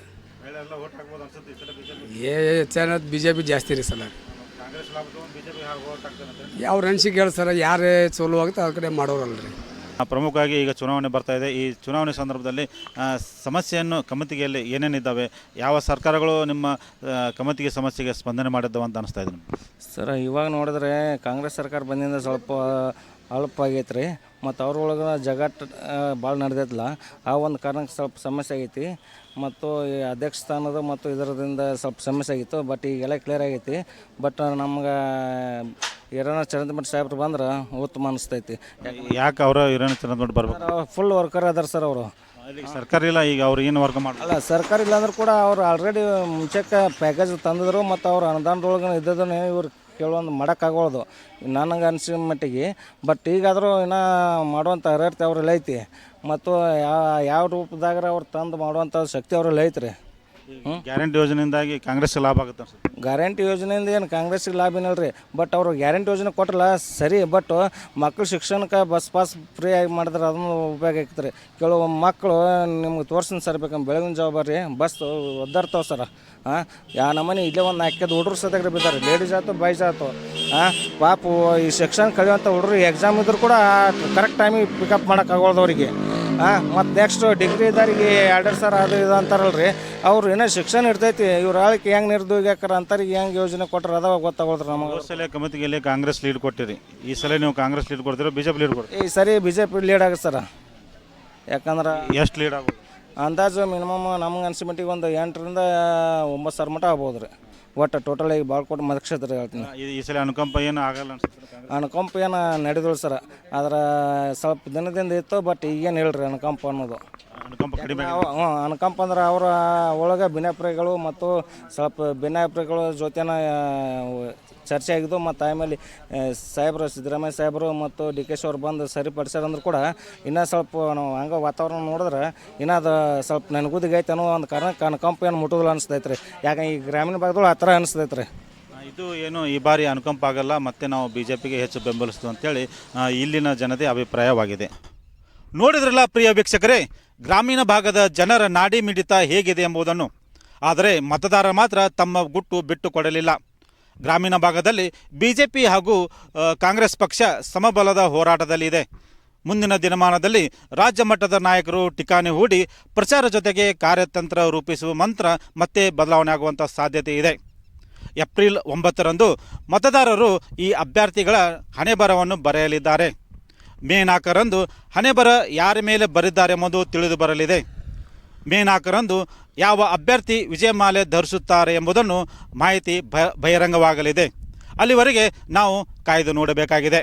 ಚೆನ್ನಾಗಿ ಬಿ ಜೆ ಪಿ ಜಾಸ್ತಿ ರೀ ಸಲ. ಅವ್ರ ಅನಿಸಿಕೆ ಹೇಳಿ ಸರ್, ಯಾರೇ ಚಲೋ ಆಗುತ್ತೆ ಆ ಕಡೆ ಮಾಡೋರಲ್ರಿ. ಪ್ರಮುಖವಾಗಿ ಈಗ ಚುನಾವಣೆ ಬರ್ತಾ ಇದೆ. ಈ ಚುನಾವಣೆ ಸಂದರ್ಭದಲ್ಲಿ ಸಮಸ್ಯೆಯನ್ನು ಕಮತಿಗೆಯಲ್ಲಿ ಏನೇನಿದ್ದಾವೆ, ಯಾವ ಸರ್ಕಾರಗಳು ನಿಮ್ಮ ಕಮತಿಗೆ ಸಮಸ್ಯೆಗೆ ಸ್ಪಂದನೆ ಮಾಡಿದ್ದಾವೆ ಅಂತ ಅನಿಸ್ತಾ ಇದೆ ಸರ್? ಇವಾಗ ನೋಡಿದ್ರೆ ಕಾಂಗ್ರೆಸ್ ಸರ್ಕಾರ ಬಂದಿಂದ ಸ್ವಲ್ಪ ಅಲ್ಪ ಆಗೈತೆ ರೀ. ಮತ್ತು ಅವ್ರೊಳಗೆ ಜಗತ್ತು ಭಾಳ ನಡೆದೈತಲ್ಲ, ಆ ಒಂದು ಕಾರಣಕ್ಕೆ ಸ್ವಲ್ಪ ಸಮಸ್ಯೆ ಆಗೈತಿ. ಮತ್ತು ಈ ಅಧ್ಯಕ್ಷ ಸ್ಥಾನದ ಮತ್ತು ಇದರದಿಂದ ಸ್ವಲ್ಪ ಸಮಸ್ಯೆ ಆಗಿತ್ತು. ಬಟ್ ಈಗೆಲ್ಲ ಕ್ಲಿಯರ್ ಆಗೈತಿ. ಬಟ್ ನಮ್ಗೆ ಹಿರಣ್ಣ ಚರಂತಿಮಠ ಸಾಹೇಬ್ರು ಬಂದ್ರೆ ಉತ್ತಮ ಅನಿಸ್ತೈತಿ. ಯಾಕೆ ಅವರು ಹಿರಣ್ಣ ಚರಂತಿಮಠ ಬರ್ಬೇಕು? ಫುಲ್ ವರ್ಕರ್ ಅದಾರ ಸರ್ ಅವರು. ಸರ್ಕಾರ ಇಲ್ಲ, ಈಗ ಅವ್ರು ಏನು ವರ್ಕ್ ಮಾಡಿ ಅಲ್ಲ ಸರ್ಕಾರ ಇಲ್ಲಾಂದ್ರೂ ಕೂಡ ಅವ್ರು ಆಲ್ರೆಡಿ ಮುಂಚೆಕ್ಕೆ ಪ್ಯಾಕೇಜ್ ತಂದಿದ್ರು. ಮತ್ತು ಅವ್ರು ಅನುದಾನದೊಳಗೆ ಇದ್ದದನ್ನೇ ಇವ್ರು ಕೆಲವೊಂದು ಮಾಡೋಕ್ಕಾಗೋದು ನನಗೆ ಅನಿಸಿದ ಮಟ್ಟಿಗೆ. ಬಟ್ ಈಗಾದರೂ ಇನ್ನೂ ಮಾಡುವಂಥ ಅರ್ಹತೆ ಅವ್ರಲ್ಲಿ ಐತಿ. ಮತ್ತು ಯಾವ ರೂಪದಾಗ ಅವ್ರು ತಂದು ಮಾಡುವಂಥ ಶಕ್ತಿ ಅವ್ರಲ್ಲಿ ಐತ್ರಿ. ಗ್ಯಾರಂಟಿ ಯೋಜನೆಯಿಂದಾಗಿ ಕಾಂಗ್ರೆಸ್ಗೆ ಲಾಭ ಆಗುತ್ತೆ ಅನ್ಸುತ್ತೆ. ಗ್ಯಾರಂಟಿ ಯೋಜನೆಯಿಂದ ಏನು ಕಾಂಗ್ರೆಸ್ಸಿಗೆ ಲಾಭ ಏನಿಲ್ಲ ರೀ. ಬಟ್ ಅವರು ಗ್ಯಾರಂಟಿ ಯೋಜನೆ ಕೊಟ್ಟಲ್ಲ ಸರಿ. ಬಟ್ ಮಕ್ಕಳು ಶಿಕ್ಷಣಕ್ಕೆ ಬಸ್ ಪಾಸ್ ಫ್ರೀ ಆಗಿ ಮಾಡಿದ್ರೆ ಅದನ್ನು ಉಪಯೋಗ ಆಗ್ತದೆ. ಕೆಲವು ಮಕ್ಕಳು ನಿಮ್ಗೆ ತೋರ್ಸಿನ ಸರ್ ಬೇಕಂತ ಬೆಳಗಿನ ಜವಾಬ್ದಾರಿ ಬಸ್ ಒದ್ದಾಡ್ತಾವೆ ಸರ್. ಯಾವ ನಮ್ಮನೆ ಇಲ್ಲೇ ಒಂದು 4 ಹುಡುಗರು ಸದ್ಯಾಗ್ರೆ ಬಿದ್ದಾರೆ, ಲೇಡೀಸ್ ಆಯ್ತು ಬಾಯ್ಸ್ ಆಯ್ತು. ಪಾಪು ಈ ಶಿಕ್ಷಣ ಕಲಿಯುವಂಥ ಹುಡುಗರು ಎಕ್ಸಾಮ್ ಇದ್ರು ಕೂಡ ಕರೆಕ್ಟ್ ಟೈಮಿಗೆ ಪಿಕಪ್ ಮಾಡೋಕ್ಕಾಗೋದು ಅವರಿಗೆ. ಮತ್ತು ನೆಕ್ಸ್ಟ್ ಡಿಗ್ರಿ ಇದ್ದವ್ರಿಗೆ 2,000 ಅದು ಇದು ಅಂತಾರಲ್ರಿ, ಅವ್ರು ಏನೋ ಶಿಕ್ಷಣ ಇರ್ತೈತಿ. ಇವ್ರು ಆಳಿಕೆ ಹೆಂಗೆ ನಿರ್ದೋಗ್ಯಾಕಾರ ಅಂತಾರಿಗೆ ಹೆಂಗೆ ಯೋಜನೆ ಕೊಟ್ಟರೆ ಅದಾವ ಗೊತ್ತಾಗೋದ್ರಿ ನಮಗೆ. ಸಲ ಕಮಿಟಿಗೆ ಕಾಂಗ್ರೆಸ್ ಲೀಡ್ ಕೊಟ್ಟಿರಿ, ಈ ಸಲ ನೀವು ಕಾಂಗ್ರೆಸ್ ಲೀಡ್ ಕೊಡ್ತೀರೋ ಬಿ ಜೆ ಪಿ ಲೀಡ್ ಕೊಡ್ತೀರಿ? ಈ ಸರಿ ಬಿ ಜೆ ಪಿ ಲೀಡ್ ಆಗುತ್ತೆ ಸರ್. ಯಾಕಂದ್ರೆ ಎಷ್ಟು ಲೀಡ್ ಆಗ್ಬೋದು ಅಂದಾಜು ಮಿನಿಮಮ್ ನಮ್ಗೆ ಅನ್ಸಿಮಟ್ಟಿಗೆ ಒಂದು 8 ರಿಂದ 9 ಸಾವಿರ ಮಟ್ಟ ಆಗ್ಬೋದು ರೀ. ಒಟ್ಟು ಟೋಟಲ್ ಈಗ ಬಾಳ್ಕೋಟೆ ಮತಕ್ಷೇತ್ರ ಹೇಳ್ತೀನಿ. ಈ ಸಲ ಅನುಕಂಪ ಏನು ಆಗಲ್ಲ ಅನ್ಸುತ್ತೆ? ಅನುಕಂಪ ಏನು ನಡೆದಳು ಸರ್. ಆದ್ರೆ ಸ್ವಲ್ಪ ದಿನದಿಂದ ಇತ್ತು. ಬಟ್ ಈಗೇನು ಹೇಳ್ರಿ ಅನುಕಂಪ ಅನ್ನೋದು. ಅನುಕಂಪ ಅಂದ್ರೆ ಅವರ ಒಳಗೆ ಭಿನ್ನಾಭಿಪ್ರಾಯಗಳು ಮತ್ತು ಸ್ವಲ್ಪ ಭಿನ್ನಾಭಿಪ್ರಾಯಗಳ ಜೊತೆನ ಚರ್ಚೆ ಆಗಿದ್ದು. ಮತ್ತು ಆಮೇಲೆ ಸಾಹೇಬರು ಸಿದ್ದರಾಮಯ್ಯ ಸಾಹೇಬರು ಮತ್ತು ಡಿ ಕೆ ಶಿ ಅವ್ರು ಬಂದು ಸರಿಪಡಿಸ್ಯಾರಂದ್ರೂ ಕೂಡ ಇನ್ನೂ ಸ್ವಲ್ಪ ನಾವು ಹಂಗೆ ವಾತಾವರಣ ನೋಡಿದ್ರೆ ಇನ್ನೂ ಅದು ಸ್ವಲ್ಪ ನನಗುದಿಗೈತೆ ಅನ್ನೋ ಒಂದು ಕಾರಣ ಅನುಕಂಪ ಏನು ಮುಟ್ಟೋದಿಲ್ಲ ಅನಿಸ್ತೈತೆ ರೀ. ಯಾಕೆ ಈ ಗ್ರಾಮೀಣ ಭಾಗದೊಳಗೆ ಆ ಥರ ಅನಿಸ್ತೈತೆ ರೀ. ಇದು ಏನು ಈ ಬಾರಿ ಅನುಕಂಪ ಆಗಲ್ಲ, ಮತ್ತು ನಾವು BJPಗೆ ಹೆಚ್ಚು ಬೆಂಬಲಿಸ್ತು ಅಂತೇಳಿ ಇಲ್ಲಿನ ಜನತೆ ಅಭಿಪ್ರಾಯವಾಗಿದೆ. ನೋಡಿದ್ರಲ್ಲ ಪ್ರಿಯ ವೀಕ್ಷಕರೇ, ಗ್ರಾಮೀಣ ಭಾಗದ ಜನರ ನಾಡಿ ಮಿಡಿತ ಹೇಗಿದೆ ಎಂಬುದನ್ನು. ಆದರೆ ಮತದಾರ ಮಾತ್ರ ತಮ್ಮ ಗುಟ್ಟು ಬಿಟ್ಟು ಕೊಡಲಿಲ್ಲ. ಗ್ರಾಮೀಣ ಭಾಗದಲ್ಲಿ BJP ಹಾಗೂ ಕಾಂಗ್ರೆಸ್ ಪಕ್ಷ ಸಮಬಲದ ಹೋರಾಟದಲ್ಲಿದೆ. ಮುಂದಿನ ದಿನಮಾನದಲ್ಲಿ ರಾಜ್ಯ ಮಟ್ಟದ ನಾಯಕರು ಠಿಕಾಣಿ ಹೂಡಿ ಪ್ರಚಾರ ಜೊತೆಗೆ ಕಾರ್ಯತಂತ್ರ ರೂಪಿಸುವ ಮಂತ್ರ ಮತ್ತೆ ಬದಲಾವಣೆ ಆಗುವಂಥ ಸಾಧ್ಯತೆ ಇದೆ. ಏಪ್ರಿಲ್ 9ರಂದು ಮತದಾರರು ಈ ಅಭ್ಯರ್ಥಿಗಳ ಹಣೆಬರವನ್ನು ಬರೆಯಲಿದ್ದಾರೆ. ಮೇ 4ರಂದು ಹಣೆಬರ ಯಾರ ಮೇಲೆ ಬರೆದಿದ್ದಾರೆ ಎಂಬುದು ತಿಳಿದು ಬರಲಿದೆ. ಮೇ 4ರಂದು ಯಾವ ಅಭ್ಯರ್ಥಿ ವಿಜಯಮಾಲೆ ಧರಿಸುತ್ತಾರೆ ಎಂಬುದನ್ನು ಮಾಹಿತಿ ಬಹಿರಂಗವಾಗಲಿದೆ. ಅಲ್ಲಿವರೆಗೆ ನಾವು ಕಾಯ್ದು ನೋಡಬೇಕಾಗಿದೆ.